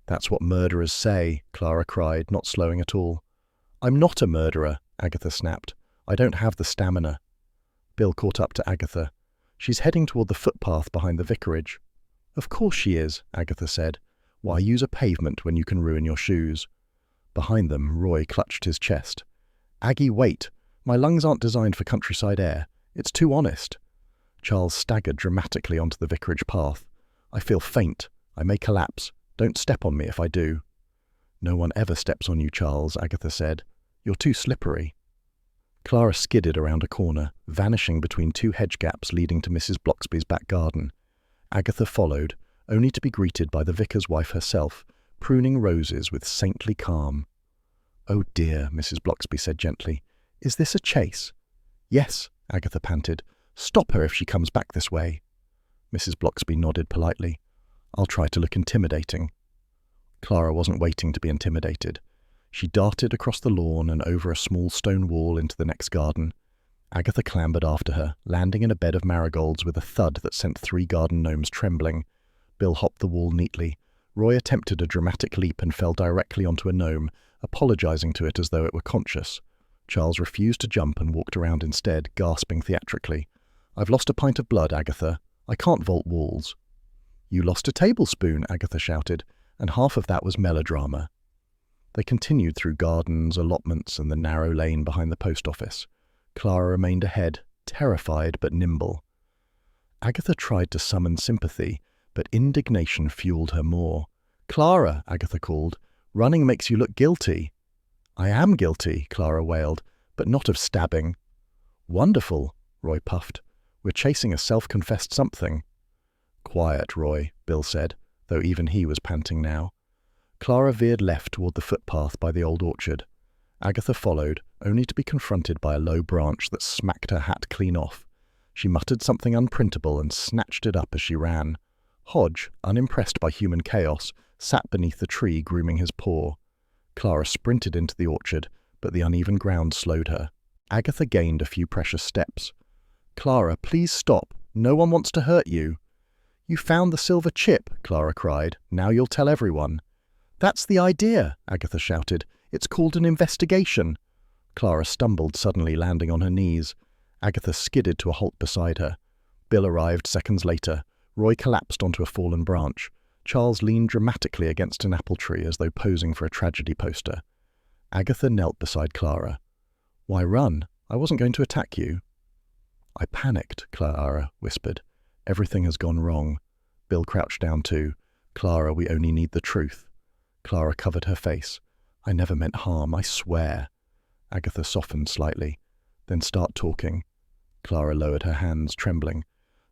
"That's what murderers say," Clara cried, not slowing at all. "I'm not a murderer," Agatha snapped. "I don't have the stamina." Bill caught up to Agatha. "She's heading toward the footpath behind the vicarage." "Of course she is," Agatha said. "Why use a pavement when you can ruin your shoes?" Behind them, Roy clutched his chest. "Aggie, wait. My lungs aren't designed for countryside air. It's too honest." Charles staggered dramatically onto the vicarage path. "I feel faint. I may collapse. Don't step on me if I do." "No one ever steps on you, Charles," Agatha said. "You're too slippery." Clara skidded around a corner, vanishing between two hedge gaps leading to Mrs. Bloxby's back garden. Agatha followed, only to be greeted by the vicar's wife herself, pruning roses with saintly calm. "Oh dear," Mrs. Bloxby said gently. "Is this a chase?" "Yes," Agatha panted. "Stop her if she comes back this way." Mrs. Bloxby nodded politely. "I'll try to look intimidating." Clara wasn't waiting to be intimidated. She darted across the lawn and over a small stone wall into the next garden. Agatha clambered after her, landing in a bed of marigolds with a thud that sent 3 garden gnomes trembling. Bill hopped the wall neatly. Roy attempted a dramatic leap and fell directly onto a gnome, apologizing to it as though it were conscious. Charles refused to jump and walked around instead, gasping theatrically. "I've lost a pint of blood, Agatha. I can't vault walls." "You lost a tablespoon," Agatha shouted, and half of that was melodrama. They continued through gardens, allotments, and the narrow lane behind the post office. Clara remained ahead, terrified but nimble. Agatha tried to summon sympathy, but indignation fueled her more. "Clara," Agatha called, "running makes you look guilty." "I am guilty," Clara wailed, "but not of stabbing." "Wonderful," Roy puffed. "We're chasing a self-confessed something." "Quiet, Roy," Bill said, though even he was panting now. Clara veered left toward the footpath by the old orchard. Agatha followed, only to be confronted by a low branch that smacked her hat clean off. She muttered something unprintable and snatched it up as she ran. Hodge, unimpressed by human chaos, sat beneath the tree grooming his paw. Clara sprinted into the orchard, but the uneven ground slowed her. Agatha gained a few precious steps. "Clara, please stop. No one wants to hurt you." "You found the silver chip," Clara cried. "Now you'll tell everyone." "That's the idea," Agatha shouted. "It's called an investigation." Clara stumbled, suddenly landing on her knees. Agatha skidded to a halt beside her. Bill arrived seconds later. Roy collapsed onto a fallen branch. Charles leaned dramatically against an apple tree as though posing for a tragedy poster. Agatha knelt beside Clara. "Why run? I wasn't going to attack you." "I panicked," Clara whispered. "Everything has gone wrong." Bill crouched down too. "Clara, we only need the truth." Clara covered her face. "I never meant harm, I swear." Agatha softened slightly. "Then start talking." Clara lowered her hands, trembling.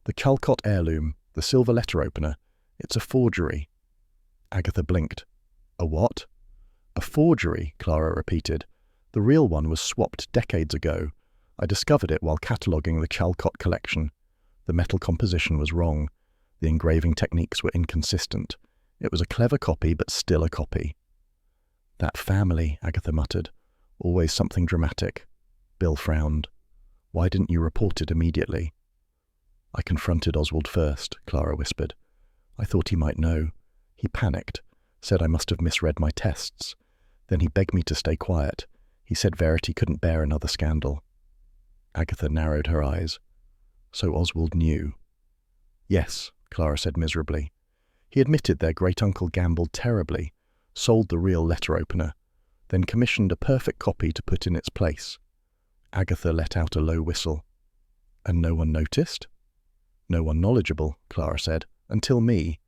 "The Calcott heirloom, the silver letter opener. It's a forgery. Agatha blinked. A what? A forgery, Clara repeated. The real one was swapped decades ago. I discovered it while cataloguing the Chalcott collection. The metal composition was wrong. The engraving techniques were inconsistent. It was a clever copy, but still a copy. That family, Agatha muttered. Always something dramatic. Bill frowned. Why didn't you report it immediately? I confronted Oswald first, Clara whispered. I thought he might know. He panicked, said I must have misread my tests. Then he begged me to stay quiet. He said Verity couldn't bear another scandal. Agatha narrowed her eyes. So Oswald knew. Yes, Clara said miserably. He admitted their great-uncle gambled terribly, sold the real letter opener, then commissioned a perfect copy to put in its place. Agatha let out a low whistle. And no one noticed? No one knowledgeable, Clara said, until me.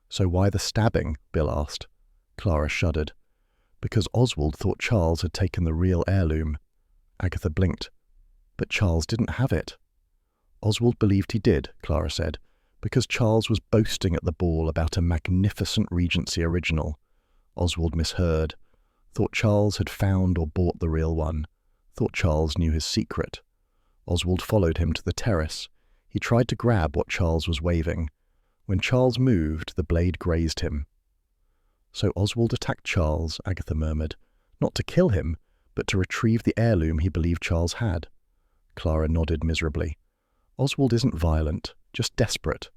So why the stabbing? Bill asked. Clara shuddered. Because Oswald thought Charles had taken the real heirloom. Agatha blinked. But Charles didn't have it. Oswald believed he did, Clara said, because Charles was boasting at the ball about a magnificent Regency original. Oswald misheard. Thought Charles had found or bought the real one. Thought Charles knew his secret. Oswald followed him to the terrace. He tried to grab what Charles was waving. When Charles moved, the blade grazed him. So Oswald attacked Charles, Agatha murmured, not to kill him, but to retrieve the heirloom he believed Charles had. Clara nodded miserably. Oswald isn't violent, just desperate.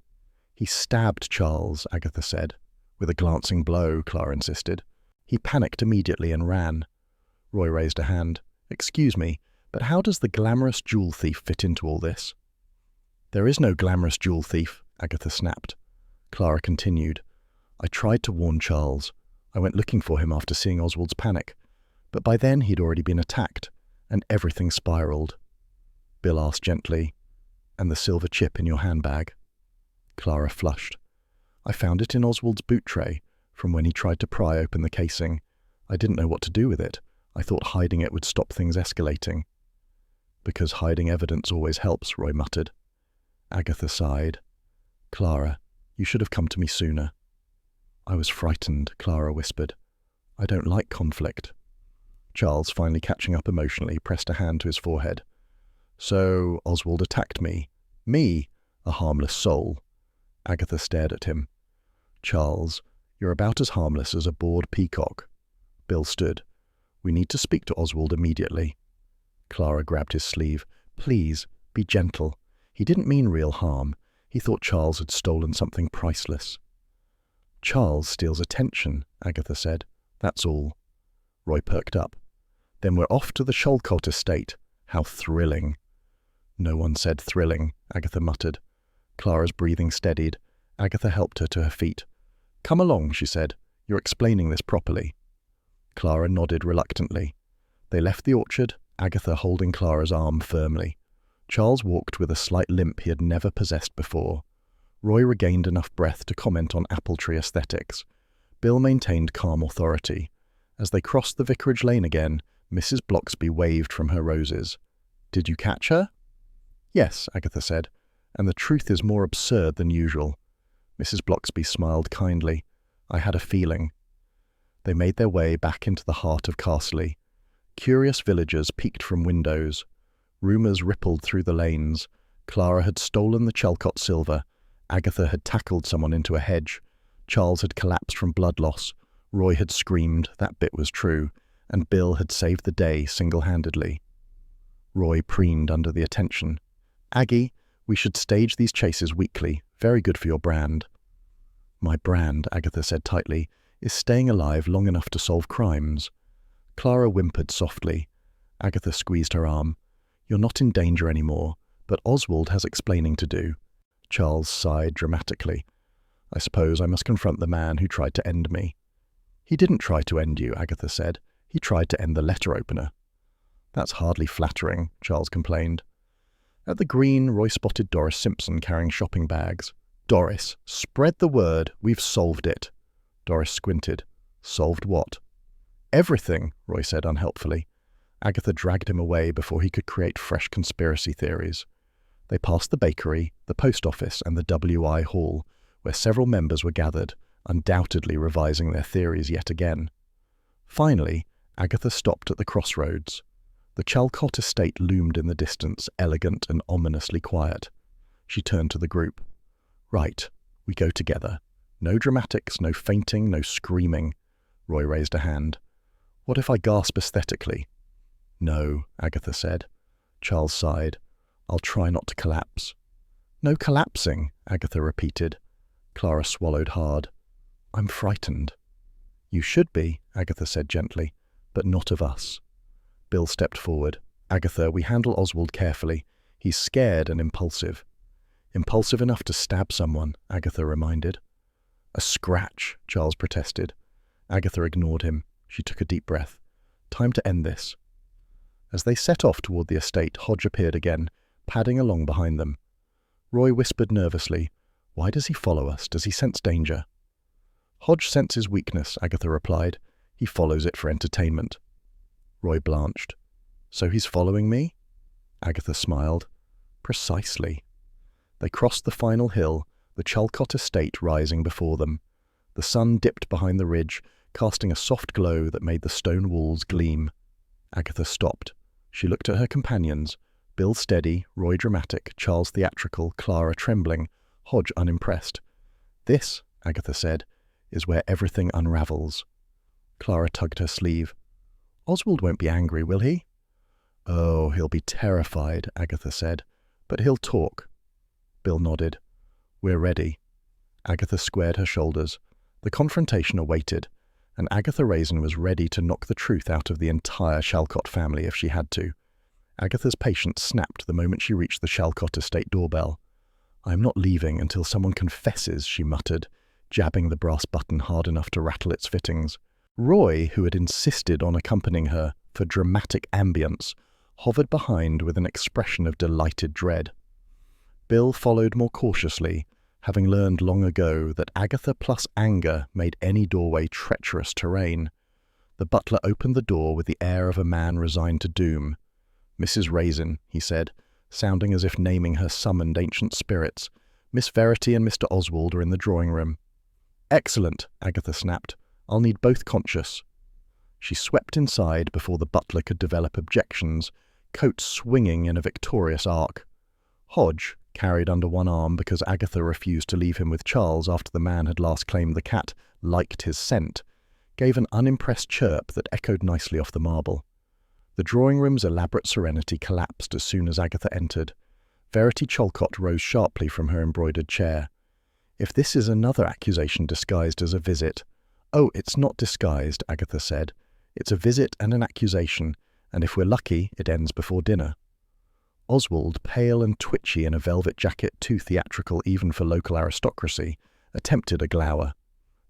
He stabbed Charles, Agatha said. With a glancing blow, Clara insisted. He panicked immediately and ran. Roy raised a hand. Excuse me, but how does the glamorous jewel thief fit into all this? There is no glamorous jewel thief, Agatha snapped. Clara continued. I tried to warn Charles. I went looking for him after seeing Oswald's panic. But by then he'd already been attacked, and everything spiraled. Bill asked gently, And the silver chip in your handbag? Clara flushed. I found it in Oswald's boot tray, from when he tried to pry open the casing. I didn't know what to do with it. I thought hiding it would stop things escalating. Because hiding evidence always helps, Roy muttered. Agatha sighed. Clara, you should have come to me sooner. I was frightened, Clara whispered. I don't like conflict. Charles, finally catching up emotionally, pressed a hand to his forehead. So Oswald attacked me. Me, a harmless soul. Agatha stared at him. Charles, you're about as harmless as a bored peacock. Bill stood. We need to speak to Oswald immediately. Clara grabbed his sleeve. Please, be gentle. He didn't mean real harm. He thought Charles had stolen something priceless. Charles steals attention, Agatha said. That's all. Roy perked up. Then we're off to the Chalcott estate. How thrilling. No one said thrilling, Agatha muttered. Clara's breathing steadied. Agatha helped her to her feet. Come along, she said. You're explaining this properly. Clara nodded reluctantly. They left the orchard, Agatha holding Clara's arm firmly. Charles walked with a slight limp he had never possessed before. Roy regained enough breath to comment on apple tree aesthetics. Bill maintained calm authority. As they crossed the vicarage lane again, Mrs. Bloxby waved from her roses. Did you catch her? Yes, Agatha said, and the truth is more absurd than usual. Mrs. Bloxby smiled kindly. I had a feeling. They made their way back into the heart of Castley. Curious villagers peeked from windows. Rumours rippled through the lanes. Clara had stolen the Chalcott silver. Agatha had tackled someone into a hedge. Charles had collapsed from blood loss. Roy had screamed, that bit was true, and Bill had saved the day single-handedly. Roy preened under the attention. Aggie, we should stage these chases weekly. Very good for your brand. My brand, Agatha said tightly, is staying alive long enough to solve crimes. Clara whimpered softly. Agatha squeezed her arm. You're not in danger anymore, but Oswald has explaining to do. Charles sighed dramatically. I suppose I must confront the man who tried to end me. He didn't try to end you, Agatha said. He tried to end the letter opener. That's hardly flattering, Charles complained. At the green, Roy spotted Doris Simpson carrying shopping bags. Doris, spread the word. We've solved it. Doris squinted. Solved what? Everything, Roy said unhelpfully. Agatha dragged him away before he could create fresh conspiracy theories. They passed the bakery, the post office, and the W.I. Hall, where several members were gathered, undoubtedly revising their theories yet again. Finally, Agatha stopped at the crossroads. The Chalcott estate loomed in the distance, elegant and ominously quiet. She turned to the group. "Right, we go together. No dramatics, no fainting, no screaming." Roy raised a hand. "What if I gasp aesthetically?" "No," Agatha said. Charles sighed. "I'll try not to collapse." "No collapsing," Agatha repeated. Clara swallowed hard. "I'm frightened." "You should be," Agatha said gently, "but not of us." Bill stepped forward. "Agatha, we handle Oswald carefully. He's scared and impulsive." "Impulsive enough to stab someone," Agatha reminded. "A scratch," Charles protested. Agatha ignored him. She took a deep breath. "Time to end this." As they set off toward the estate, Hodge appeared again, padding along behind them. Roy whispered nervously, "Why does he follow us? Does he sense danger?" "Hodge senses weakness," Agatha replied. "He follows it for entertainment." Roy blanched. "So he's following me?" Agatha smiled. "Precisely." They crossed the final hill, the Chalcott estate rising before them. The sun dipped behind the ridge, casting a soft glow that made the stone walls gleam. Agatha stopped. She looked at her companions, Bill steady, Roy dramatic, Charles theatrical, Clara trembling, Hodge unimpressed. "This," Agatha said, "is where everything unravels." Clara tugged her sleeve. "Oswald won't be angry, will he?" "Oh, he'll be terrified," Agatha said. "But he'll talk." Bill nodded. "We're ready." Agatha squared her shoulders. The confrontation awaited, and Agatha Raisin was ready to knock the truth out of the entire Chalcott family if she had to. Agatha's patience snapped the moment she reached the Chalcott estate doorbell. "I am not leaving until someone confesses," she muttered, jabbing the brass button hard enough to rattle its fittings. Roy, who had insisted on accompanying her for dramatic ambience, hovered behind with an expression of delighted dread. Bill followed more cautiously, having learned long ago that Agatha plus anger made any doorway treacherous terrain. The butler opened the door with the air of a man resigned to doom. "Mrs. Raisin," he said, sounding as if naming her summoned ancient spirits. "Miss Verity and Mr. Oswald are in the drawing-room." "Excellent," Agatha snapped. "I'll need both conscious." She swept inside before the butler could develop objections, coat swinging in a victorious arc. Hodge, carried under one arm because Agatha refused to leave him with Charles after the man had last claimed the cat liked his scent, gave an unimpressed chirp that echoed nicely off the marble. The drawing-room's elaborate serenity collapsed as soon as Agatha entered. Verity Chalcott rose sharply from her embroidered chair. "If this is another accusation disguised as a visit—" "Oh, it's not disguised," Agatha said. "It's a visit and an accusation, and if we're lucky, it ends before dinner." Oswald, pale and twitchy in a velvet jacket too theatrical even for local aristocracy, attempted a glower.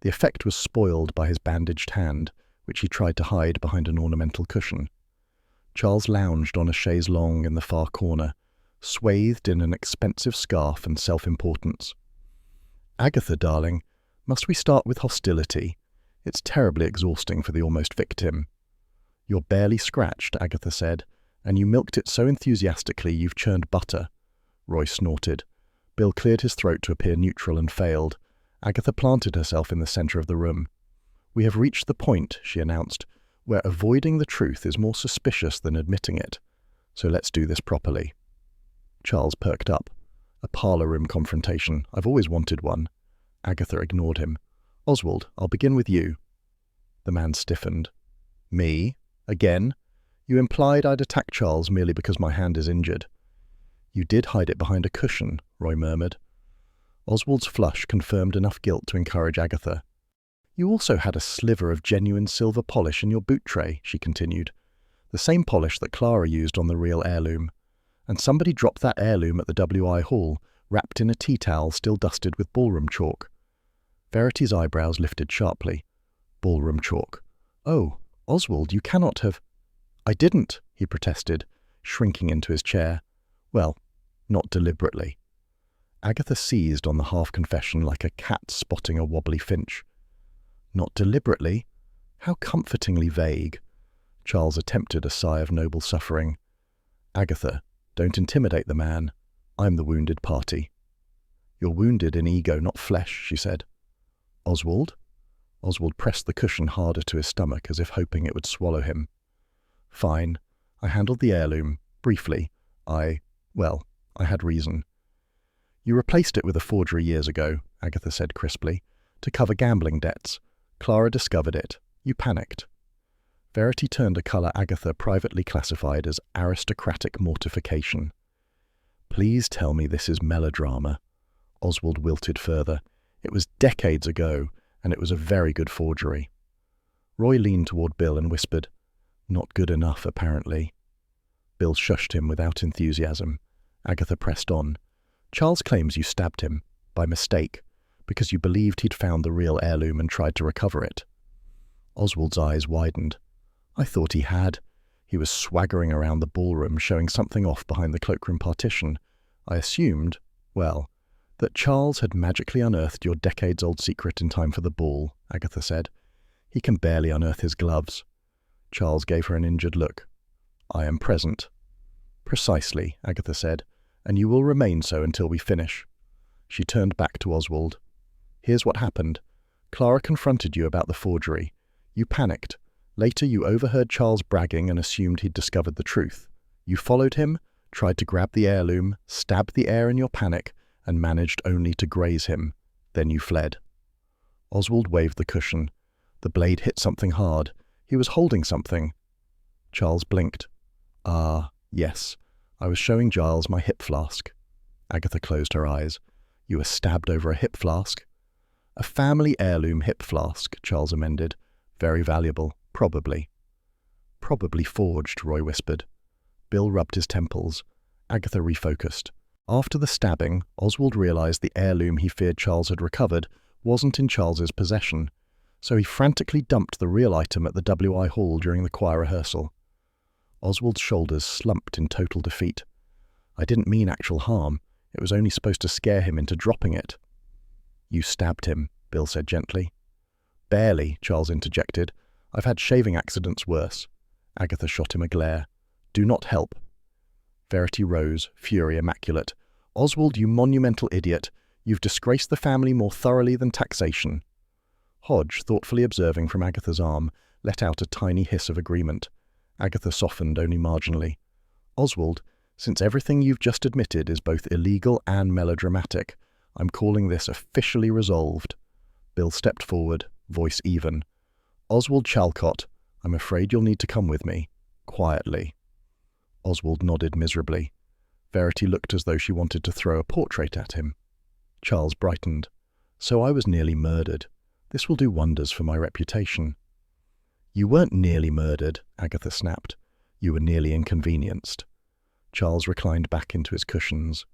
The effect was spoiled by his bandaged hand, which he tried to hide behind an ornamental cushion. Charles lounged on a chaise longue in the far corner, swathed in an expensive scarf and self-importance. "Agatha, darling, must we start with hostility? It's terribly exhausting for the almost victim." "You're barely scratched," Agatha said, "and you milked it so enthusiastically you've churned butter." Roy snorted. Bill cleared his throat to appear neutral and failed. Agatha planted herself in the center of the room. "We have reached the point," she announced, "where avoiding the truth is more suspicious than admitting it. So let's do this properly." Charles perked up. "A parlor-room confrontation. I've always wanted one." Agatha ignored him. "Oswald, I'll begin with you." The man stiffened. "Me? Again? You implied I'd attack Charles merely because my hand is injured." "You did hide it behind a cushion," Roy murmured. Oswald's flush confirmed enough guilt to encourage Agatha. "You also had a sliver of genuine silver polish in your boot tray," she continued. "The same polish that Clara used on the real heirloom. And somebody dropped that heirloom at the W.I. Hall, wrapped in a tea towel still dusted with ballroom chalk." Verity's eyebrows lifted sharply. "Ballroom chalk. Oh, Oswald, you cannot have—" "I didn't," he protested, shrinking into his chair. "Well, not deliberately." Agatha seized on the half-confession like a cat spotting a wobbly finch. "Not deliberately? How comfortingly vague." Charles attempted a sigh of noble suffering. "Agatha, don't intimidate the man. I'm the wounded party." You're wounded in ego, not flesh, she said. Oswald? Oswald pressed the cushion harder to his stomach as if hoping it would swallow him. Fine. I handled the heirloom. Briefly. I had reason. You replaced it with a forgery years ago, Agatha said crisply, to cover gambling debts. Clara discovered it. You panicked. Verity turned a colour Agatha privately classified as aristocratic mortification. Please tell me this is melodrama. Oswald wilted further. It was decades ago, and it was a very good forgery. Roy leaned toward Bill and whispered, Not good enough, apparently. Bill shushed him without enthusiasm. Agatha pressed on. Charles claims you stabbed him, by mistake, because you believed he'd found the real heirloom and tried to recover it. Oswald's eyes widened. I thought he had. He was swaggering around the ballroom, showing something off behind the cloakroom partition. I assumed, that Charles had magically unearthed your decades-old secret in time for the ball, Agatha said. He can barely unearth his gloves. Charles gave her an injured look. I am present. Precisely, Agatha said, and you will remain so until we finish. She turned back to Oswald. Here's what happened. Clara confronted you about the forgery. You panicked. Later you overheard Charles bragging and assumed he'd discovered the truth. You followed him, tried to grab the heirloom, stabbed the heir in your panic, and managed only to graze him. Then you fled. Oswald waved the cushion. The blade hit something hard. He was holding something. Charles blinked. Ah, yes. I was showing Giles my hip flask. Agatha closed her eyes. You were stabbed over a hip flask? A family heirloom hip flask, Charles amended. Very valuable, probably. Probably forged, Roy whispered. Bill rubbed his temples. Agatha refocused. After the stabbing, Oswald realized the heirloom he feared Charles had recovered wasn't in Charles's possession, so he frantically dumped the real item at the W.I. Hall during the choir rehearsal. Oswald's shoulders slumped in total defeat. I didn't mean actual harm. It was only supposed to scare him into dropping it. You stabbed him, Bill said gently. Barely, Charles interjected. I've had shaving accidents worse. Agatha shot him a glare. Do not help. Verity rose, fury immaculate. Oswald, you monumental idiot. You've disgraced the family more thoroughly than taxation. Hodge, thoughtfully observing from Agatha's arm, let out a tiny hiss of agreement. Agatha softened only marginally. Oswald, since everything you've just admitted is both illegal and melodramatic, I'm calling this officially resolved. Bill stepped forward, voice even. Oswald Chalcott, I'm afraid you'll need to come with me. Quietly. Oswald nodded miserably. Verity looked as though she wanted to throw a portrait at him. Charles brightened. So I was nearly murdered. This will do wonders for my reputation. You weren't nearly murdered, Agatha snapped. You were nearly inconvenienced. Charles reclined back into his cushions.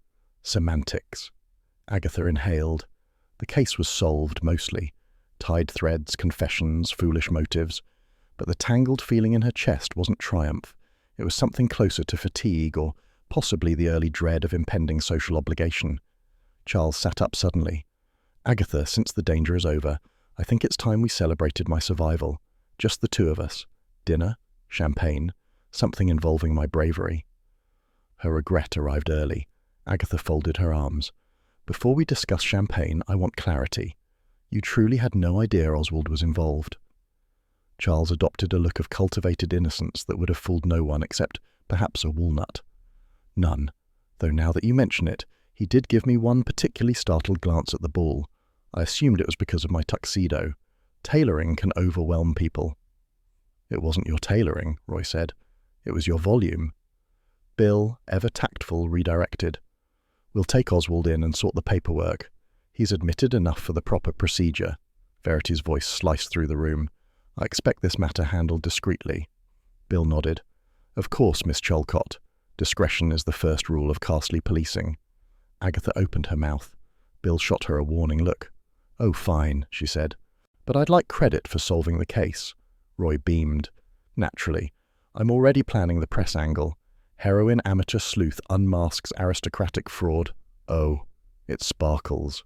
Semantics. Agatha inhaled. The case was solved, mostly. Tied threads, confessions, foolish motives. But the tangled feeling in her chest wasn't triumph. It was something closer to fatigue or possibly the early dread of impending social obligation. Charles sat up suddenly. Agatha, since the danger is over, I think it's time we celebrated my survival. Just the two of us. Dinner, champagne, something involving my bravery. Her regret arrived early. Agatha folded her arms. Before we discuss champagne, I want clarity. You truly had no idea Oswald was involved. Charles adopted a look of cultivated innocence that would have fooled no one except perhaps a walnut. None, though now that you mention it, he did give me one particularly startled glance at the ball. I assumed it was because of my tuxedo. Tailoring can overwhelm people. It wasn't your tailoring, Roy said. It was your volume. Bill, ever tactful, redirected. We'll take Oswald in and sort the paperwork. He's admitted enough for the proper procedure. Verity's voice sliced through the room. I expect this matter handled discreetly. Bill nodded. Of course, Miss Chalcott. Discretion is the first rule of Castley policing. Agatha opened her mouth. Bill shot her a warning look. Oh, fine, she said. But I'd like credit for solving the case. Roy beamed. Naturally. I'm already planning the press angle. Heroin amateur sleuth unmasks aristocratic fraud. Oh, it sparkles.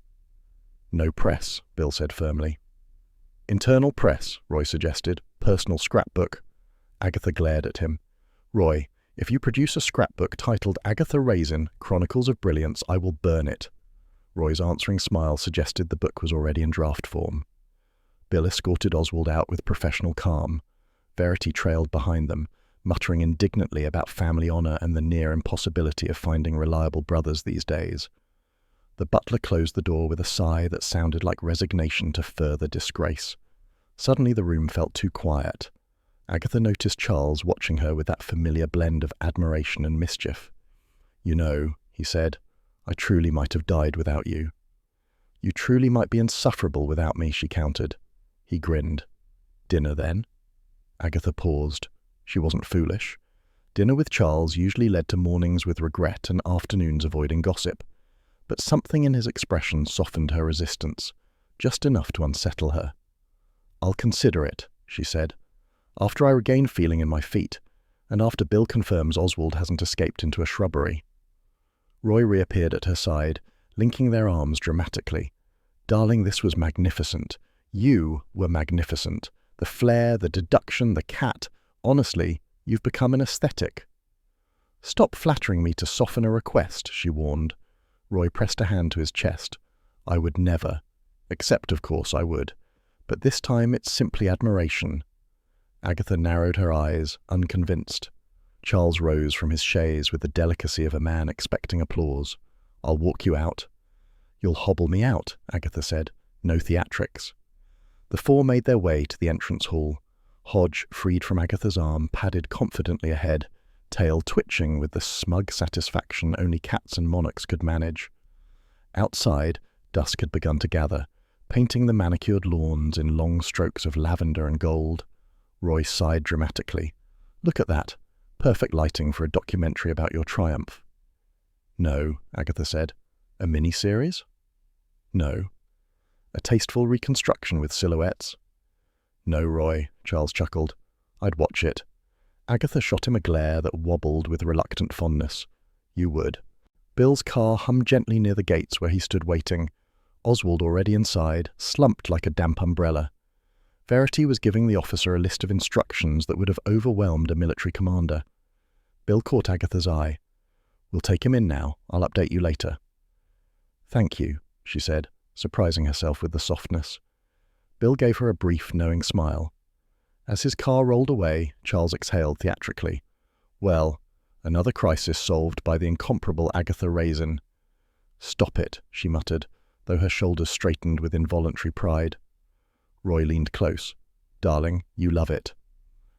No press, Bill said firmly. Internal press, Roy suggested. Personal scrapbook. Agatha glared at him. Roy, if you produce a scrapbook titled Agatha Raisin, Chronicles of Brilliance, I will burn it. Roy's answering smile suggested the book was already in draft form. Bill escorted Oswald out with professional calm. Verity trailed behind them, muttering indignantly about family honour and the near impossibility of finding reliable brothers these days. The butler closed the door with a sigh that sounded like resignation to further disgrace. Suddenly the room felt too quiet. Agatha noticed Charles watching her with that familiar blend of admiration and mischief. "You know," he said, "I truly might have died without you." "You truly might be insufferable without me," she countered. He grinned. "Dinner, then?" Agatha paused. She wasn't foolish. Dinner with Charles usually led to mornings with regret and afternoons avoiding gossip. But something in his expression softened her resistance, just enough to unsettle her. "I'll consider it," she said, "after I regain feeling in my feet, and after Bill confirms Oswald hasn't escaped into a shrubbery." Roy reappeared at her side, linking their arms dramatically. "Darling, this was magnificent. You were magnificent. The flair, the deduction, the cat. Honestly, you've become an aesthetic." "Stop flattering me to soften a request," she warned. Roy pressed a hand to his chest. "I would never. Except, of course, I would. But this time it's simply admiration." Agatha narrowed her eyes, unconvinced. Charles rose from his chaise with the delicacy of a man expecting applause. "I'll walk you out." "You'll hobble me out," Agatha said. "No theatrics." The four made their way to the entrance hall. Hodge, freed from Agatha's arm, padded confidently ahead, tail twitching with the smug satisfaction only cats and monarchs could manage. Outside, dusk had begun to gather, painting the manicured lawns in long strokes of lavender and gold. Roy sighed dramatically. "Look at that. Perfect lighting for a documentary about your triumph." "No," Agatha said. "A mini-series?" "No." "A tasteful reconstruction with silhouettes?" "No, Roy," Charles chuckled. "I'd watch it." Agatha shot him a glare that wobbled with reluctant fondness. "You would." Bill's car hummed gently near the gates where he stood waiting. Oswald, already inside, slumped like a damp umbrella. Verity was giving the officer a list of instructions that would have overwhelmed a military commander. Bill caught Agatha's eye. "We'll take him in now. I'll update you later." "Thank you," she said, surprising herself with the softness. Bill gave her a brief, knowing smile. As his car rolled away, Charles exhaled theatrically. "Well, another crisis solved by the incomparable Agatha Raisin." "Stop it," she muttered, though her shoulders straightened with involuntary pride. Roy leaned close. "Darling, you love it."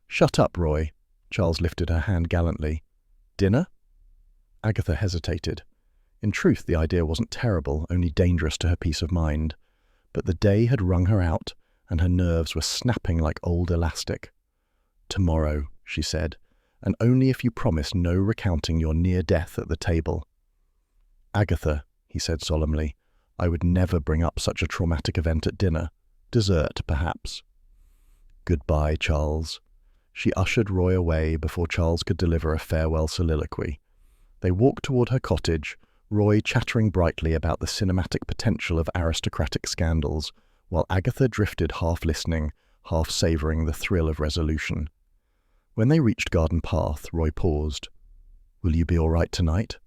"Shut up, Roy." Charles lifted her hand gallantly. "Dinner?" Agatha hesitated. In truth, the idea wasn't terrible, only dangerous to her peace of mind. But the day had wrung her out, and her nerves were snapping like old elastic. "Tomorrow," she said, "and only if you promise no recounting your near death at the table." "Agatha," he said solemnly, "I would never bring up such a traumatic event at dinner. Dessert, perhaps." "Goodbye, Charles." She ushered Roy away before Charles could deliver a farewell soliloquy. They walked toward her cottage, Roy chattering brightly about the cinematic potential of aristocratic scandals, while Agatha drifted half listening, half savouring the thrill of resolution. When they reached Garden Path, Roy paused. "Will you be all right tonight?"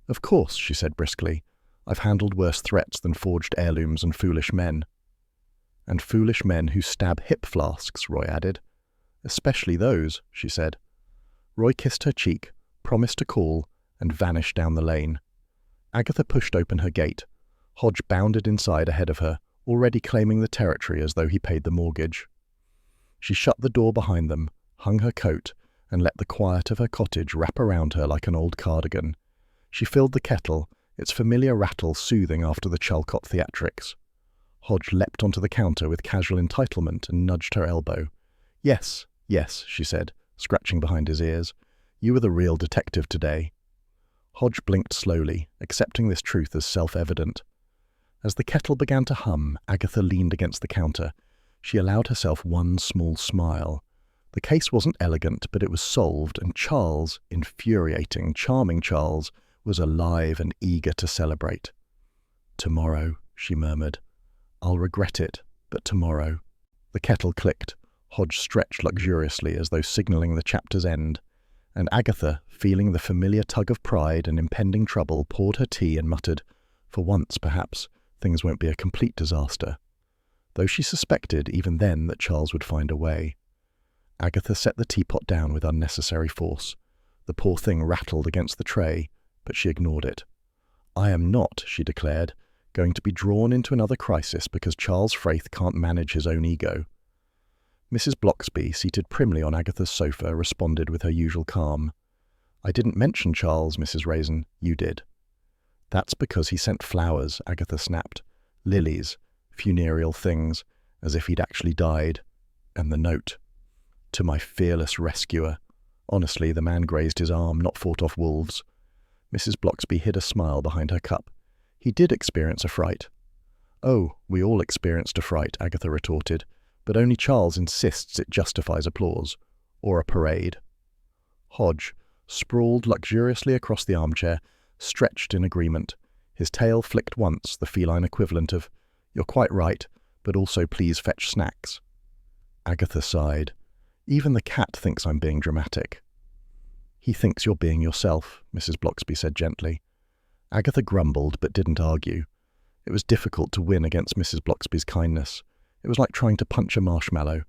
"Of course," she said briskly. "I've handled worse threats than forged heirlooms and foolish men." "And foolish men who stab hip flasks," Roy added. "Especially those," she said. Roy kissed her cheek, promised to call, and vanished down the lane. Agatha pushed open her gate. Hodge bounded inside ahead of her, already claiming the territory as though he paid the mortgage. She shut the door behind them, hung her coat, and let the quiet of her cottage wrap around her like an old cardigan. She filled the kettle, its familiar rattle soothing after the Chulcott theatrics. Hodge leapt onto the counter with casual entitlement and nudged her elbow. Yes, she said, scratching behind his ears. "You were the real detective today." Hodge blinked slowly, accepting this truth as self-evident. As the kettle began to hum, Agatha leaned against the counter. She allowed herself one small smile. The case wasn't elegant, but it was solved, and Charles, infuriating, charming Charles, was alive and eager to celebrate. "Tomorrow," she murmured. "I'll regret it, but tomorrow." The kettle clicked. Hodge stretched luxuriously as though signalling the chapter's end, and Agatha, feeling the familiar tug of pride and impending trouble, poured her tea and muttered, For once, perhaps, things won't be a complete disaster. Though she suspected, even then, that Charles would find a way. Agatha set the teapot down with unnecessary force. The poor thing rattled against the tray, but she ignored it. "I am not," she declared, "going to be drawn into another crisis because Charles Frayth can't manage his own ego." Mrs. Bloxby, seated primly on Agatha's sofa, responded with her usual calm. "I didn't mention Charles, Mrs. Raisin. You did." "That's because he sent flowers," Agatha snapped. "Lilies, funereal things, as if he'd actually died. And the note. 'To my fearless rescuer.' Honestly, the man grazed his arm, not fought off wolves." Mrs. Bloxby hid a smile behind her cup. "He did experience a fright." "Oh, we all experienced a fright," Agatha retorted, "but only Charles insists it justifies applause. Or a parade." Hodge, sprawled luxuriously across the armchair, stretched in agreement. His tail flicked once, the feline equivalent of, "You're quite right, but also please fetch snacks." Agatha sighed. "Even the cat thinks I'm being dramatic." "He thinks you're being yourself," Mrs. Bloxby said gently. Agatha grumbled, but didn't argue. It was difficult to win against Mrs. Bloxby's kindness. It was like trying to punch a marshmallow.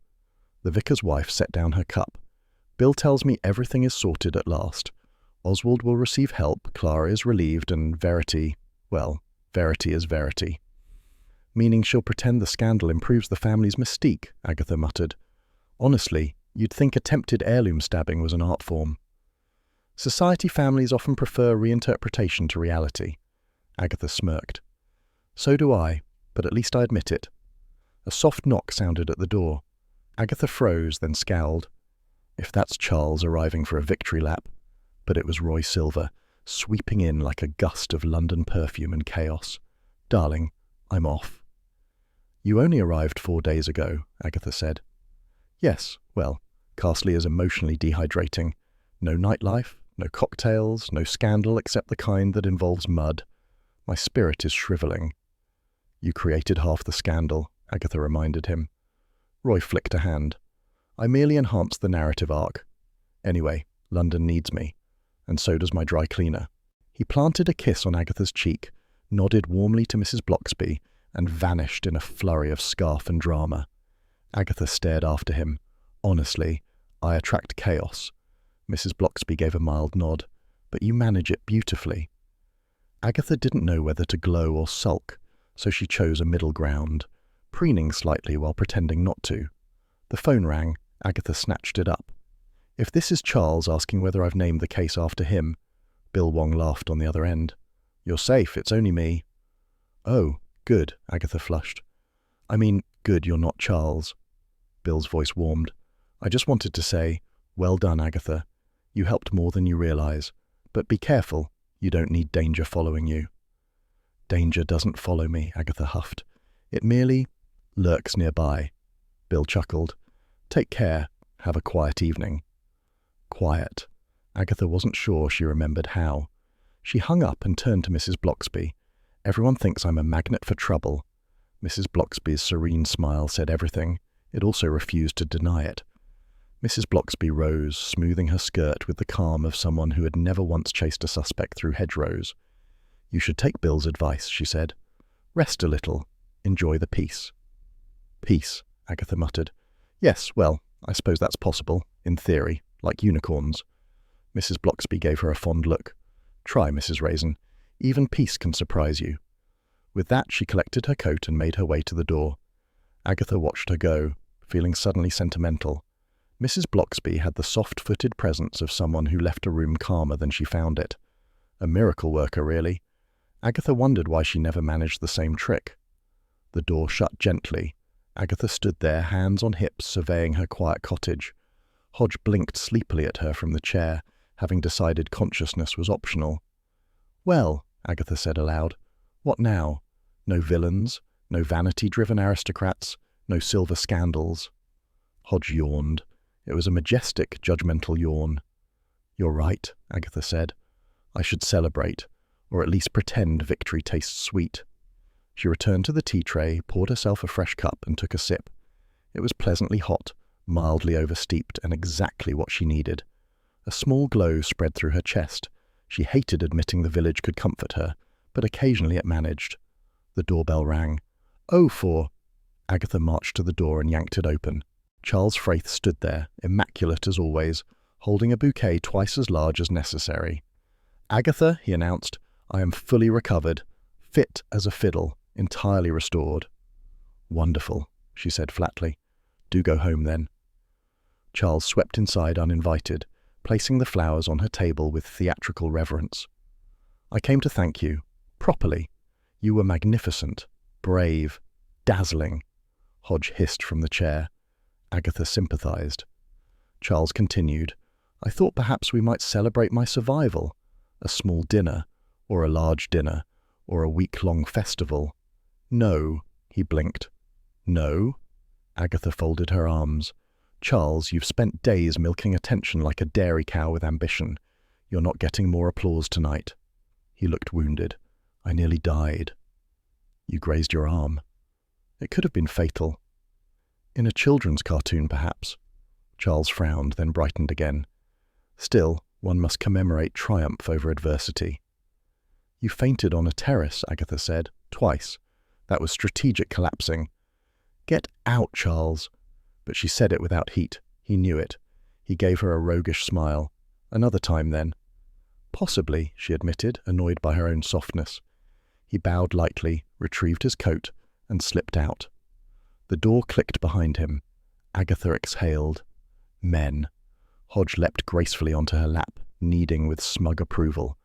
The vicar's wife set down her cup. "Bill tells me everything is sorted at last. Oswald will receive help, Clara is relieved, and Verity, well, Verity is Verity." "Meaning she'll pretend the scandal improves the family's mystique," Agatha muttered. "Honestly, you'd think attempted heirloom stabbing was an art form." "Society families often prefer reinterpretation to reality." Agatha smirked. "So do I, but at least I admit it." A soft knock sounded at the door. Agatha froze, then scowled. If that's Charles arriving for a victory lap. But it was Roy Silver, sweeping in like a gust of London perfume and chaos. "Darling, I'm off." "You only arrived 4 days ago," Agatha said. "Yes, well, Castley is emotionally dehydrating. No nightlife, no cocktails, no scandal except the kind that involves mud. My spirit is shrivelling." "You created half the scandal," Agatha reminded him. Roy flicked a hand. "I merely enhanced the narrative arc. Anyway, London needs me, and so does my dry cleaner." He planted a kiss on Agatha's cheek, nodded warmly to Mrs. Bloxby, and vanished in a flurry of scarf and drama. Agatha stared after him. "Honestly, I attract chaos." Mrs. Bloxby gave a mild nod. "But you manage it beautifully." Agatha didn't know whether to glow or sulk, so she chose a middle ground, preening slightly while pretending not to. The phone rang. Agatha snatched it up. "If this is Charles asking whether I've named the case after him." Bill Wong laughed on the other end. "You're safe, it's only me." "Oh, good," Agatha flushed. "I mean, good you're not Charles." Bill's voice warmed. "I just wanted to say, well done, Agatha. You helped more than you realize. But be careful, you don't need danger following you." "Danger doesn't follow me," Agatha huffed. "It merely lurks nearby." Bill chuckled. "Take care. Have a quiet evening." Quiet. Agatha wasn't sure she remembered how. She hung up and turned to Mrs. Bloxby. "Everyone thinks I'm a magnet for trouble." Mrs. Bloxby's serene smile said everything. It also refused to deny it. Mrs. Bloxby rose, smoothing her skirt with the calm of someone who had never once chased a suspect through hedgerows. "You should take Bill's advice," she said. "Rest a little. Enjoy the peace." "Peace," Agatha muttered. "Yes, well, I suppose that's possible, in theory, like unicorns." Mrs. Bloxby gave her a fond look. "Try, Mrs. Raisin. Even peace can surprise you." With that, she collected her coat and made her way to the door. Agatha watched her go, feeling suddenly sentimental. Mrs. Bloxby had the soft-footed presence of someone who left a room calmer than she found it. A miracle worker, really. Agatha wondered why she never managed the same trick. The door shut gently. Agatha stood there, hands on hips, surveying her quiet cottage. Hodge blinked sleepily at her from the chair, having decided consciousness was optional. "Well," Agatha said aloud, "what now? No villains, no vanity-driven aristocrats, no silver scandals." Hodge yawned. It was a majestic, judgmental yawn. "You're right," Agatha said. "I should celebrate, or at least pretend victory tastes sweet." She returned to the tea tray, poured herself a fresh cup, and took a sip. It was pleasantly hot, mildly oversteeped, and exactly what she needed. A small glow spread through her chest. She hated admitting the village could comfort her, but occasionally it managed. The doorbell rang. "Oh, for—" Agatha marched to the door and yanked it open. Charles Fraith stood there, immaculate as always, holding a bouquet twice as large as necessary. "Agatha," he announced, "I am fully recovered, fit as a fiddle, entirely restored." "Wonderful," she said flatly. "Do go home then." Charles swept inside uninvited, placing the flowers on her table with theatrical reverence. "I came to thank you. Properly. You were magnificent, brave, dazzling." Hodge hissed from the chair. Agatha sympathized. Charles continued, "I thought perhaps we might celebrate my survival. A small dinner, or a large dinner, or a week-long festival." "No," he blinked. "No?" Agatha folded her arms. "Charles, you've spent days milking attention like a dairy cow with ambition. You're not getting more applause tonight." He looked wounded. "I nearly died." "You grazed your arm." "It could have been fatal." "In a children's cartoon, perhaps." Charles frowned, then brightened again. "Still, one must commemorate triumph over adversity." "You fainted on a terrace," Agatha said. "Twice. That was strategic collapsing." "Get out, Charles." But she said it without heat. He knew it. He gave her a roguish smile. "Another time, then." "Possibly," she admitted, annoyed by her own softness. He bowed lightly, retrieved his coat, and slipped out. The door clicked behind him. Agatha exhaled. Men. Hodge leapt gracefully onto her lap, kneading with smug approval.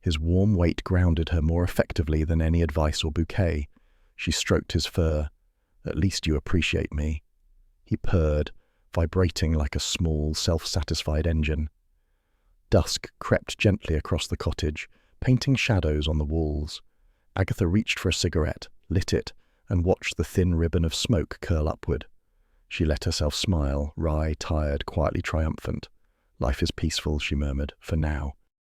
His warm weight grounded her more effectively than any advice or bouquet. She stroked his fur. "At least you appreciate me." He purred, vibrating like a small, self-satisfied engine. Dusk crept gently across the cottage, painting shadows on the walls. Agatha reached for a cigarette, lit it, and watched the thin ribbon of smoke curl upward. She let herself smile, wry, tired, quietly triumphant. "Life is peaceful," she murmured, "for now."